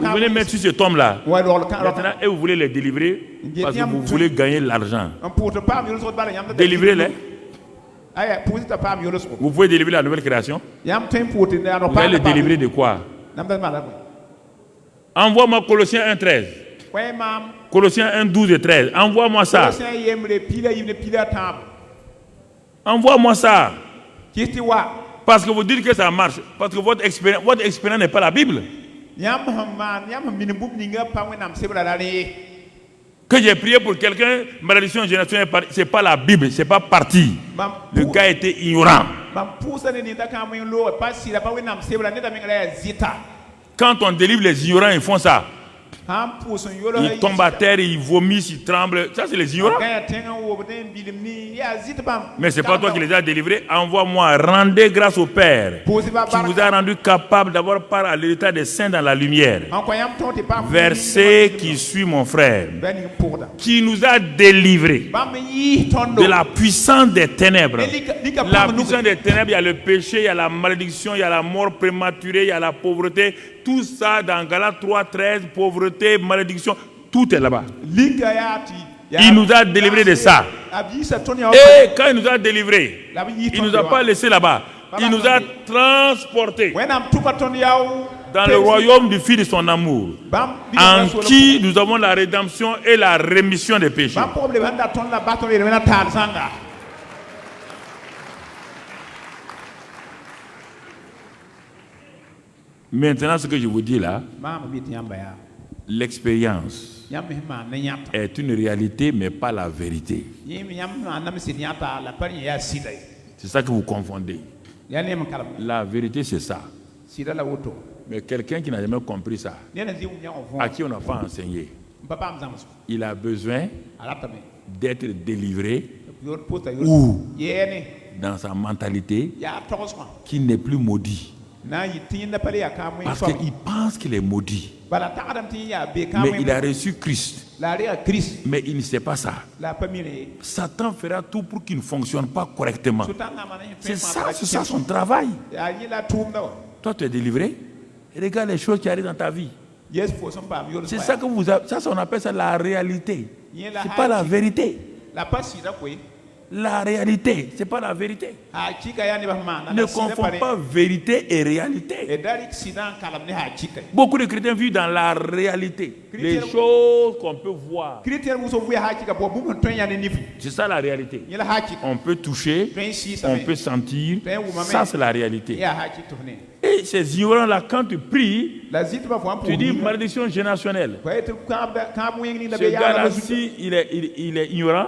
Vous venez mettre sur cet homme-là. Maintenant, et vous voulez les délivrer parce que vous voulez gagner l'argent. Délivrez-les. Vous pouvez délivrer la nouvelle création. Vous allez les délivrer de quoi? Envoie-moi Colossiens 1:13. Colossiens 1:12 et 13. Envoie-moi ça. Envoie-moi ça. Parce que vous dites que ça marche. Parce que votre expérience n'est pas la Bible. Que j'ai prié pour quelqu'un, malédiction générationnelle, ce n'est pas la Bible, ce n'est pas parti. Le gars était ignorant. Quand on délivre les ignorants, ils font ça. Ils tombent à terre, ils vomissent, ils tremblent. Ça, c'est les ignorants. Mais ce n'est pas toi qui les as délivrés. Envoie-moi, rendez grâce au Père qui vous a rendu capable d'avoir part à l'héritage des saints dans la lumière. Verset qui suit mon frère, qui nous a délivrés de la puissance des ténèbres. La puissance des ténèbres, il y a le péché, il y a la malédiction, il y a la mort prématurée, il y a la pauvreté. Tout ça dans Galates 3:13, pauvreté, malédiction, tout est là-bas. Il nous a délivrés de ça. Et quand il nous a délivrés, il ne nous a pas laissés là-bas. Il nous a transportés dans le royaume du Fils de son amour, en qui nous avons la rédemption et la rémission des péchés. Maintenant, ce que je vous dis là, l'expérience est une réalité, mais pas la vérité. C'est ça que vous confondez. La vérité, c'est ça. Mais quelqu'un qui n'a jamais compris ça, à qui on n'a pas enseigné, il a besoin d'être délivré ou dans sa mentalité qui n'est plus maudit. Parce qu'il pense qu'il est maudit. Mais il a reçu Christ. Mais il ne sait pas ça. Satan fera tout pour qu'il ne fonctionne pas correctement. C'est ça son travail. Toi, tu es délivré. Regarde les choses qui arrivent dans ta vie. C'est ça que vous avez. Ça, on appelle ça la réalité. C'est pas la vérité. La réalité, c'est pas la vérité. Ne confonds pas vérité et réalité. Beaucoup de chrétiens vivent dans la réalité. Les choses qu'on peut voir. C'est ça la réalité. On peut toucher, on peut sentir. Ça, c'est la réalité. Et ces ignorants-là, quand tu pries, tu dis malédiction générationnelle. Ce gars-là, si il est ignorant,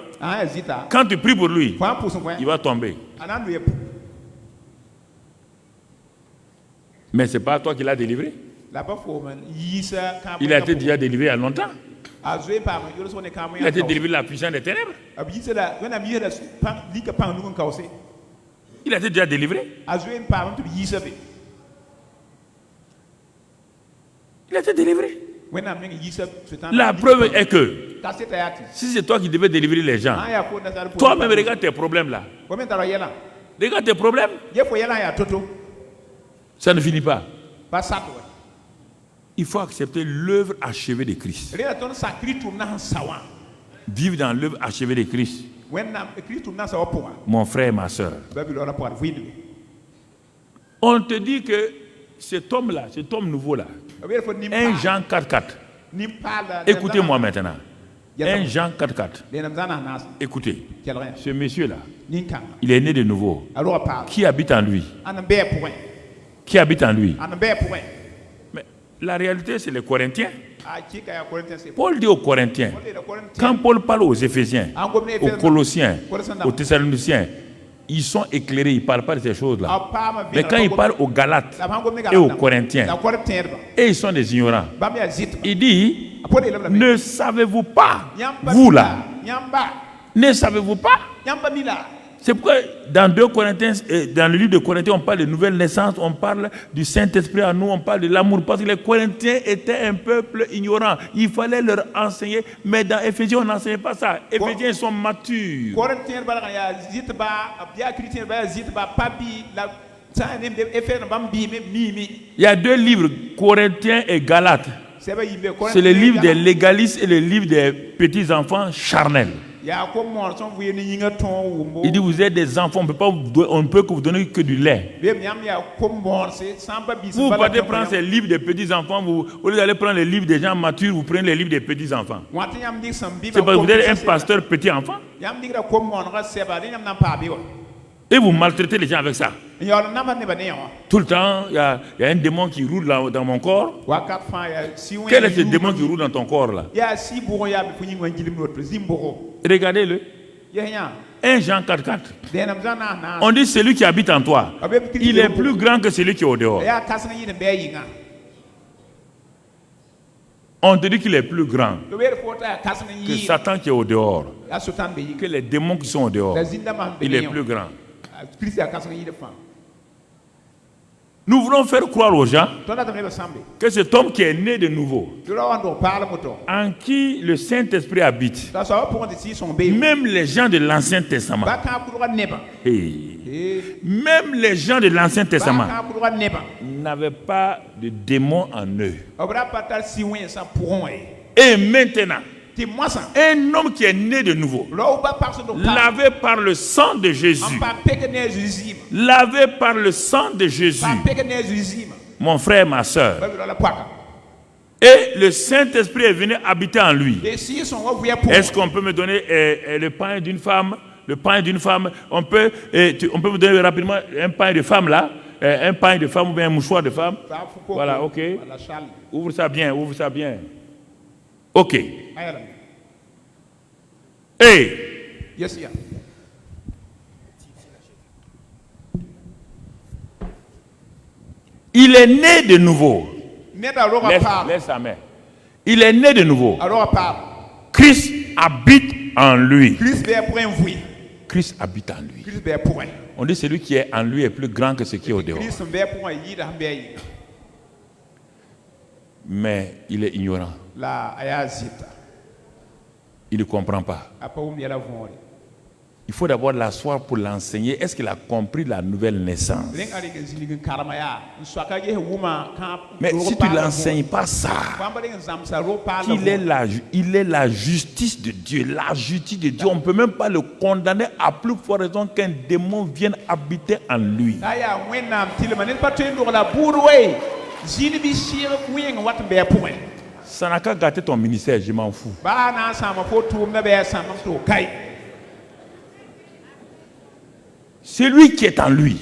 quand tu pries pour lui, il va tomber. Mais ce n'est pas toi qui l'as délivré. Il a été déjà délivré il y a longtemps. Il a été délivré de la puissance des ténèbres. Il a été déjà délivré. Il a été délivré. La preuve est que si c'est toi qui devais délivrer les gens, toi-même regarde tes problèmes là. Regarde tes problèmes. Ça ne finit pas. Il faut accepter l'œuvre achevée de Christ. Vivre dans l'œuvre achevée de Christ. Mon frère et ma soeur. On te dit que cet homme-là, cet homme nouveau-là, 1 Jean 4:4. Écoutez-moi maintenant. 1 Jean 4:4. Écoutez, ce monsieur-là, il est né de nouveau. Qui habite en lui? Qui habite en lui? Mais la réalité, c'est les Corinthiens. Paul dit aux Corinthiens, quand Paul parle aux Éphésiens, aux Colossiens, aux Thessaloniciens, ils sont éclairés, ils ne parlent pas de ces choses-là. Mais quand ils parlent aux Galates et aux Corinthiens, et ils sont des ignorants, il dit, ne savez-vous pas, vous là, ne savez-vous pas? C'est pourquoi dans 2 Corinthiens, dans le livre de Corinthiens, on parle de nouvelle naissance, on parle du Saint-Esprit à nous, on parle de l'amour, parce que les Corinthiens étaient un peuple ignorant. Il fallait leur enseigner, mais dans Éphésiens, on n'enseignait pas ça. Éphésiens, ils sont matures. Il y a 2 livres, Corinthiens et Galates. C'est le livre des légalistes et le livre des petits-enfants charnels. Il dit vous êtes des enfants, on ne peut que vous donner que du lait. Vous partez prendre ces livres des petits-enfants, au lieu d'aller prendre les livres des gens matures, vous prenez les livres des petits-enfants. C'est parce que vous êtes un pasteur petit-enfant. Et vous maltraitez les gens avec ça. Tout le temps, il y a un démon qui roule dans mon corps. Quel est ce démon qui roule dans ton corps là? Regardez-le. 1 Jean 4,4. On dit celui qui habite en toi, il est plus grand que celui qui est au dehors. On te dit qu'il est plus grand que Satan qui est au dehors, que les démons qui sont au dehors. Il est plus grand. Nous voulons faire croire aux gens que cet homme qui est né de nouveau, en qui le Saint-Esprit habite, même les gens de l'Ancien Testament, même les gens de l'Ancien Testament n'avaient pas de démons en eux. Et maintenant, un homme qui est né de nouveau, lavé par le sang de Jésus, lavé par le sang de Jésus, mon frère, ma soeur, et le Saint-Esprit est venu habiter en lui. Est-ce qu'on peut me donner le pain d'une femme? Le pain d'une femme, on peut me donner rapidement un pain de femme là? Un pain de femme ou bien un mouchoir de femme? Voilà, ok. Ouvre ça bien, ouvre ça bien. Ok. Hey. Yes, yeah. Il est né de nouveau. Laisse sa main. Il est né de nouveau. Christ habite en lui. Christ habite en lui. On dit celui qui est en lui est plus grand que ce qui est au dehors. Mais il est ignorant. Il ne comprend pas. Il faut d'abord l'asseoir pour l'enseigner. Est-ce qu'il a compris la nouvelle naissance? Mais si tu ne l'enseignes pas ça, il est la justice de Dieu. La justice de Dieu, on ne peut même pas le condamner à plus forte raison qu'un démon vienne habiter en lui. Ça n'a qu'à gâter ton ministère, je m'en fous. Celui qui est en lui,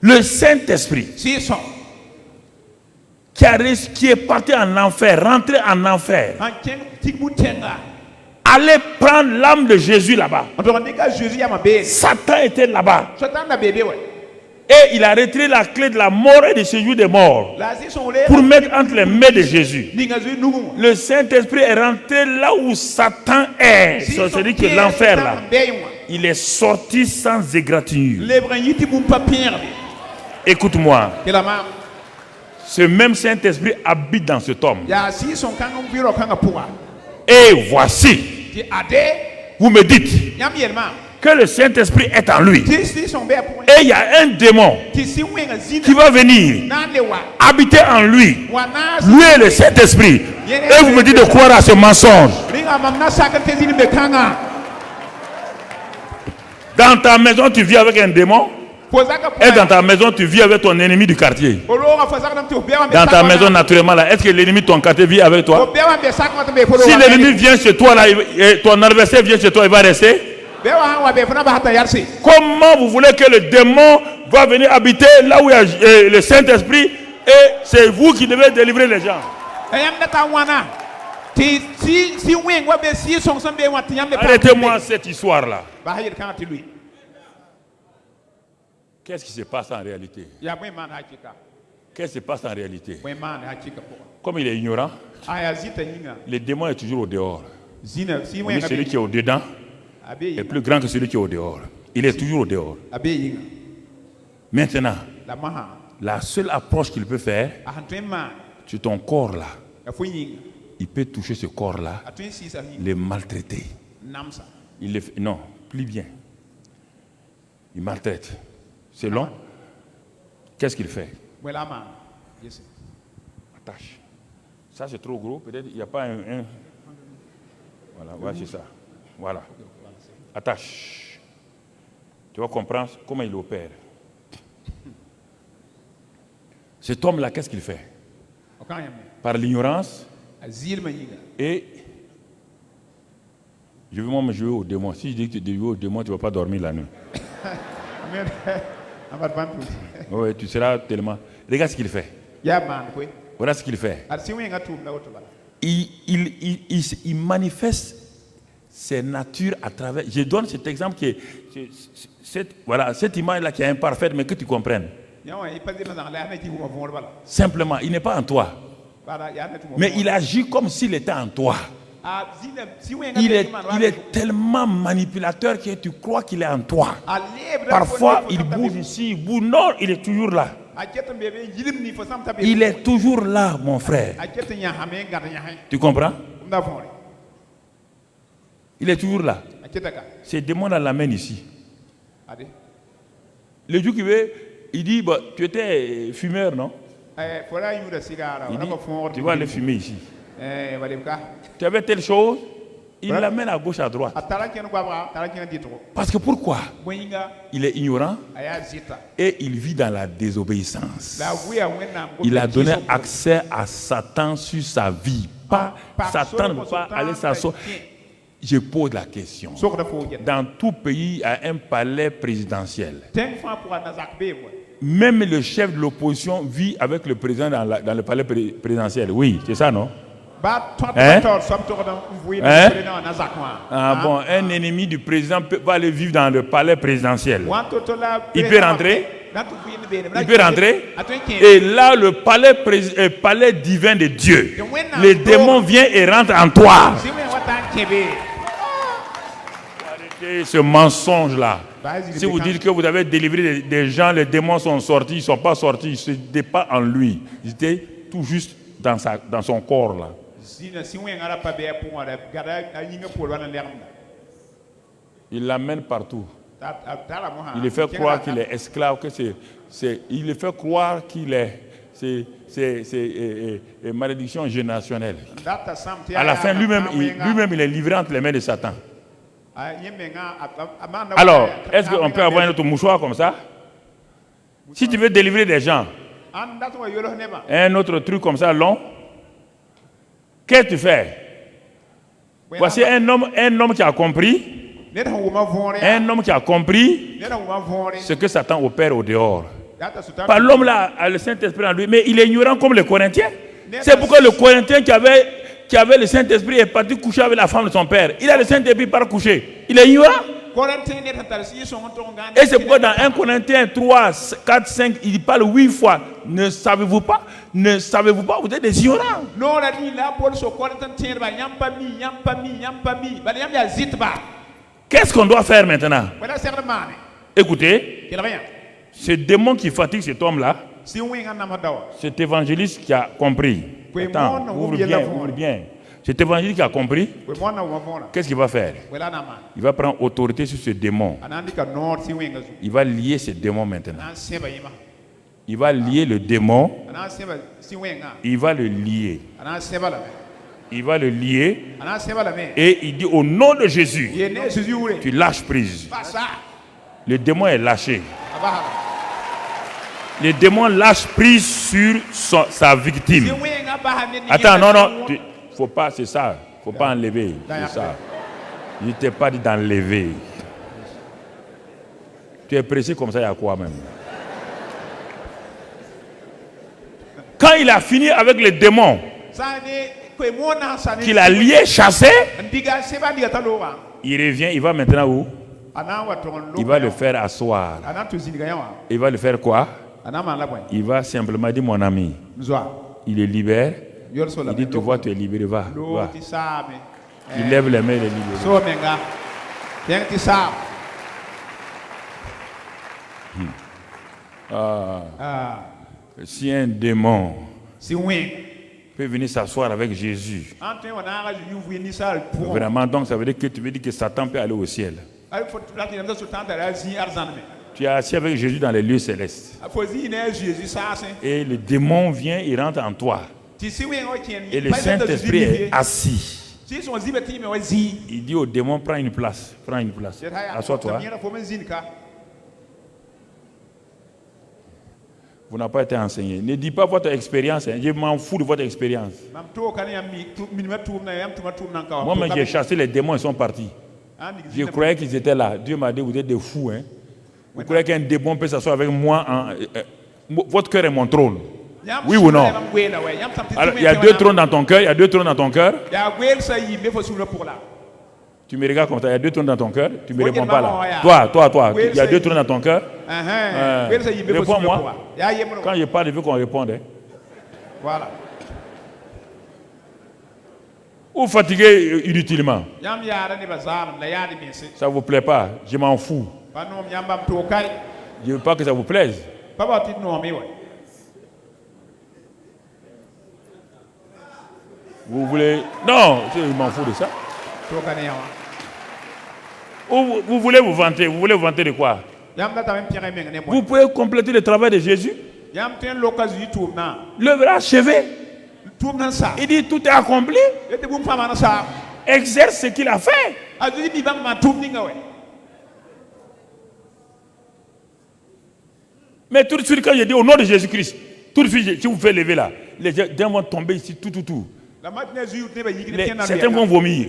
le Saint-Esprit, qui est parti en enfer, rentré en enfer, allait prendre l'âme de Jésus là-bas. Satan était là-bas. Et il a retiré la clé de la mort et du séjour des morts pour mettre entre les mains de Jésus. Le Saint-Esprit est rentré là où Satan est. C'est-à-dire que l'enfer là, il est sorti sans égratignure. Écoute-moi. Ce même Saint-Esprit habite dans cet homme. Et voici, vous me dites que le Saint-Esprit est en lui. Et il y a un démon qui va venir habiter en lui. Lui est le Saint-Esprit. Et vous me dites de croire à ce mensonge. Dans ta maison, tu vis avec un démon. Et dans ta maison, tu vis avec ton ennemi du quartier. Dans ta maison, naturellement, là, est-ce que l'ennemi de ton quartier vit avec toi? Si l'ennemi vient chez toi, là, ton adversaire vient chez toi, il va rester. Comment vous voulez que le démon va venir habiter là où il y a le Saint-Esprit et c'est vous qui devez délivrer les gens? Arrêtez-moi cette histoire-là. Qu'est-ce qui se passe en réalité? Qu'est-ce qui se passe en réalité? Comme il est ignorant, le démon est toujours au dehors. On dit celui qui est au dedans est plus grand que celui qui est au dehors. Il est toujours au dehors. Maintenant, la seule approche qu'il peut faire, c'est ton corps là. Il peut toucher ce corps-là, le maltraiter. Il le fait, non, plus bien. Il maltraite. C'est long. Qu'est-ce qu'il fait? Attache. Ça, c'est trop gros. Peut-être il n'y a pas un... Voilà, ouais, c'est ça. Voilà. Attache. Tu vas comprendre comment il opère. Cet homme-là, qu'est-ce qu'il fait? Par l'ignorance. Et je veux me jouer au démon. Si je dis que tu joues au démon, tu ne vas pas dormir la nuit. Oui, tu seras tellement... Regarde ce qu'il fait. Voilà ce qu'il fait. Il manifeste ses natures à travers... Je donne cet exemple qui est... cette image-là qui est imparfaite, mais que tu comprennes. Simplement, il n'est pas en toi. Mais il agit comme s'il était en toi. Il est tellement manipulateur que tu crois qu'il est en toi. Parfois, il bouge ici, il bouge. Non, il est toujours là. Il est toujours là, mon frère. Tu comprends? Il est toujours là. Ces démons l'amènent ici. Le Dieu qui veut, il dit, bah, tu étais fumeur, non? Il dit, tu vas aller fumer ici. Tu avais telle chose, il l'amène à gauche, à droite. Parce que pourquoi? Il est ignorant et il vit dans la désobéissance. Il a donné accès à Satan sur sa vie. Satan ne peut pas aller s'asseoir. Je pose la question. Dans tout pays, il y a un palais présidentiel. Même le chef de l'opposition vit avec le président dans le palais présidentiel. Oui, c'est ça, non? Hein? Ah bon, un ennemi du président va aller vivre dans le palais présidentiel. Il peut rentrer. Il peut rentrer. Et là, le palais divin de Dieu. Les démons viennent et rentrent en toi. Arrêtez ce mensonge-là. Si vous dites que vous avez délivré des gens, les démons sont sortis, ils ne sont pas sortis, ils n'étaient pas en lui. Ils étaient tout juste dans son corps là. Il l'amène partout. Il le fait croire qu'il est esclave, que il le fait croire qu'il est... C'est malédiction générationnelle. À la fin, lui-même, il est livré entre les mains de Satan. Alors, est-ce qu'on peut avoir un autre mouchoir comme ça? Si tu veux délivrer des gens, un autre truc comme ça long, qu'est-ce que tu fais? Voici un homme qui a compris. Un homme qui a compris ce que Satan opère au dehors. Par l'homme là a le Saint-Esprit en lui, mais il est ignorant comme le Corinthien. C'est pourquoi le Corinthien qui avait le Saint-Esprit est parti coucher avec la femme de son père. Il a le Saint-Esprit par coucher. Il est ignorant. Et c'est pourquoi dans 1 Corinthiens 3, 4, 5, il parle 8 fois. Ne savez-vous pas? Ne savez-vous pas? Vous êtes des ignorants. Qu'est-ce qu'on doit faire maintenant? Écoutez, ce démon qui fatigue cet homme-là, cet évangéliste qui a compris. Attends, ouvre bien. Cet évangéliste qui a compris, qu'est-ce qu'il va faire? Il va prendre autorité sur ce démon. Il va lier ce démon maintenant. Il va lier le démon. Il va le lier. Il va le lier. Et il dit au nom de Jésus, tu lâches prise. Le démon est lâché. Le démon lâche prise sur sa victime. Attends, non. Faut pas, c'est ça. Faut pas enlever. C'est ça. Il ne t'ai pas dit d'enlever. Tu es pressé comme ça, il y a quoi même? Quand il a fini avec le démon, qu'il a lié, chassé, il revient, il va maintenant où? Il va le faire asseoir. Il va le faire quoi? Il va simplement dire, mon ami, il est libéré. Il dit, tu vois, tu es libéré, va. Il lève les mains, il est libéré. Si un démon peut venir s'asseoir avec Jésus, vraiment, donc ça veut dire que tu veux dire que Satan peut aller au ciel. Tu es assis avec Jésus dans les lieux célestes. Et le démon vient, il rentre en toi. Et le Saint-Esprit est assis. Il dit au démon, prends une place. Prends une place. Assois-toi. Vous n'avez pas été enseigné. Ne dis pas votre expérience. Hein. Je m'en fous de votre expérience. Moi, j'ai chassé les démons, ils sont partis. Je croyais qu'ils étaient là. Dieu m'a dit, vous êtes des fous. Hein. Vous croyez qu'un démon peut s'asseoir avec moi votre cœur est mon trône. Oui ou non? Alors, il y a 2 trônes dans ton cœur. Il y a 2 trônes dans ton cœur. Tu me regardes comme ça. Il y a 2 trônes dans ton cœur. Tu ne me réponds pas là. Toi. Il y a 2 trônes dans ton cœur. Réponds-moi. Quand je parle, je veux qu'on réponde. Hein. Voilà. Ou fatigué inutilement. Ça ne vous plaît pas. Je m'en fous. Je ne veux pas que ça vous plaise. Vous voulez... Non, je m'en fous de ça. Ou vous voulez vous vanter. Vous voulez vous vanter de quoi? Vous pouvez compléter le travail de Jésus. L'œuvre est achevée. Il dit tout est accompli. Exerce ce qu'il a fait. Mais tout de suite, quand je dis au nom de Jésus-Christ, tout de suite, si vous faites lever là, les gens vont tomber ici, tout. Certains vont vomir.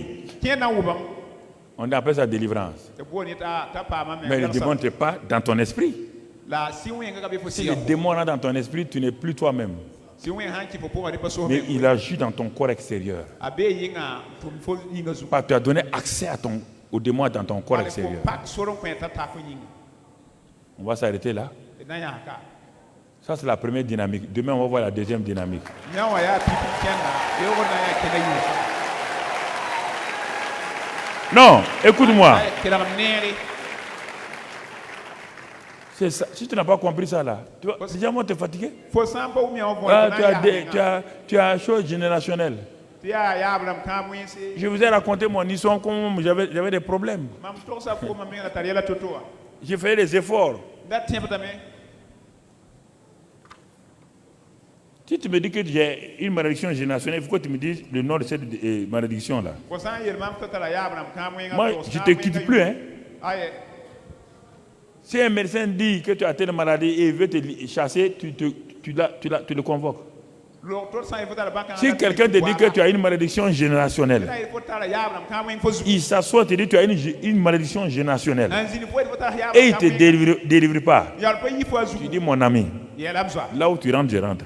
On appelle ça délivrance. Mais le démon n'est pas dans ton esprit. Si le démon est dans ton esprit, tu n'es plus toi-même. Mais il agit dans ton corps extérieur. Tu as donné accès au démon dans ton corps extérieur. On va s'arrêter là. Ça, c'est la première dynamique. Demain, on va voir la deuxième dynamique. Non, écoute-moi. C'est ça. Si tu n'as pas compris ça là, déjà moi tu es fatigué. Tu as chose générationnelle. Je vous ai raconté mon histoire comme j'avais des problèmes. J'ai fait des efforts. Si tu me dis que j'ai une malédiction générationnelle, il faut que tu me dises le nom de cette malédiction là. Moi, je ne te quitte plus. Hein. Si un médecin dit que tu as telle maladie et il veut te chasser, tu le convoques. Si quelqu'un te dit que tu as une malédiction générationnelle, il s'assoit et te dit que tu as une malédiction générationnelle et il ne te délivre pas. Tu dis mon ami, là où tu rentres, je rentre.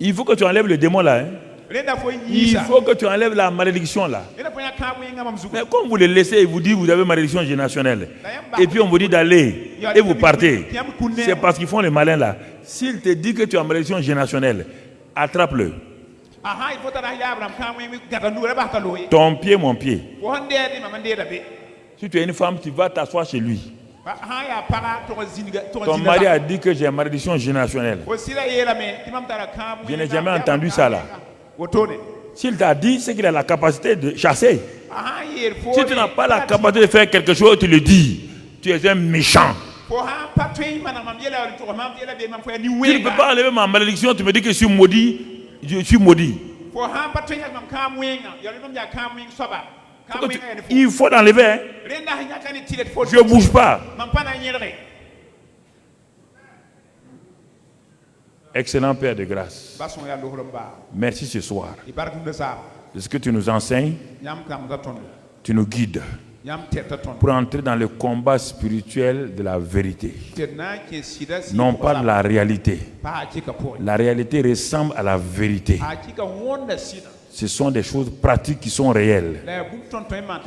Il faut que tu enlèves le démon là. Hein? Il faut que tu enlèves la malédiction là. Mais comme vous le laissez et vous dites que vous avez malédiction générationnelle, et puis on vous dit d'aller et vous partez, c'est parce qu'ils font le malin là. S'il te dit que tu as malédiction générationnelle, attrape-le. Ton pied, mon pied. Si tu es une femme, tu vas t'asseoir chez lui. Ton mari a dit que j'ai une malédiction générationnelle. Je n'ai jamais entendu ça là. S'il t'a dit, c'est qu'il a la capacité de chasser. Si tu n'as pas la capacité de faire quelque chose, tu le dis. Tu es un méchant. Tu ne peux pas enlever ma malédiction, tu me dis que je suis maudit. Je suis maudit. Il faut l'enlever. Hein. Je ne bouge pas. Excellent Père de grâce. Merci ce soir. De ce que tu nous enseignes, tu nous guides pour entrer dans le combat spirituel de la vérité. Non pas la réalité. La réalité ressemble à la vérité. Ce sont des choses pratiques qui sont réelles.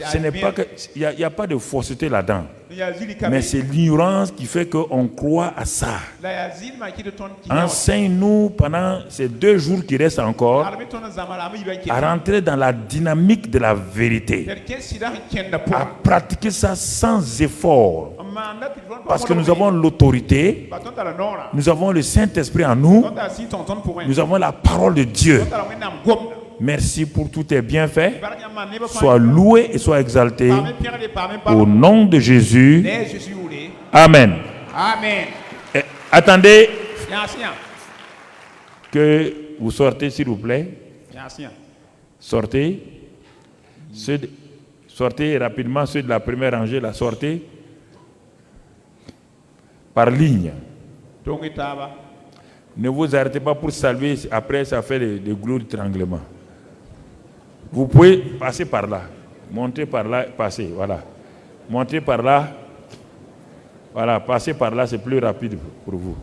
Ce n'est pas que, il n'y a pas de fausseté là-dedans. Mais c'est l'ignorance qui fait qu'on croit à ça. Enseigne-nous pendant ces 2 jours qui restent encore à rentrer dans la dynamique de la vérité. À pratiquer ça sans effort. Parce que nous avons l'autorité, nous avons le Saint-Esprit en nous, nous avons la parole de Dieu. Merci pour tous tes bienfaits. Sois loué et sois exalté. Au nom de Jésus. Amen. Et attendez que vous sortez, s'il vous plaît. Sortez. Sortez rapidement, ceux de la première rangée, la sortez. Par ligne. Ne vous arrêtez pas pour saluer. Après, ça fait des gros d'étranglement. Vous pouvez passer par là. Montez par là, passez. Voilà. Montez par là. Voilà, passez par là, c'est plus rapide pour vous.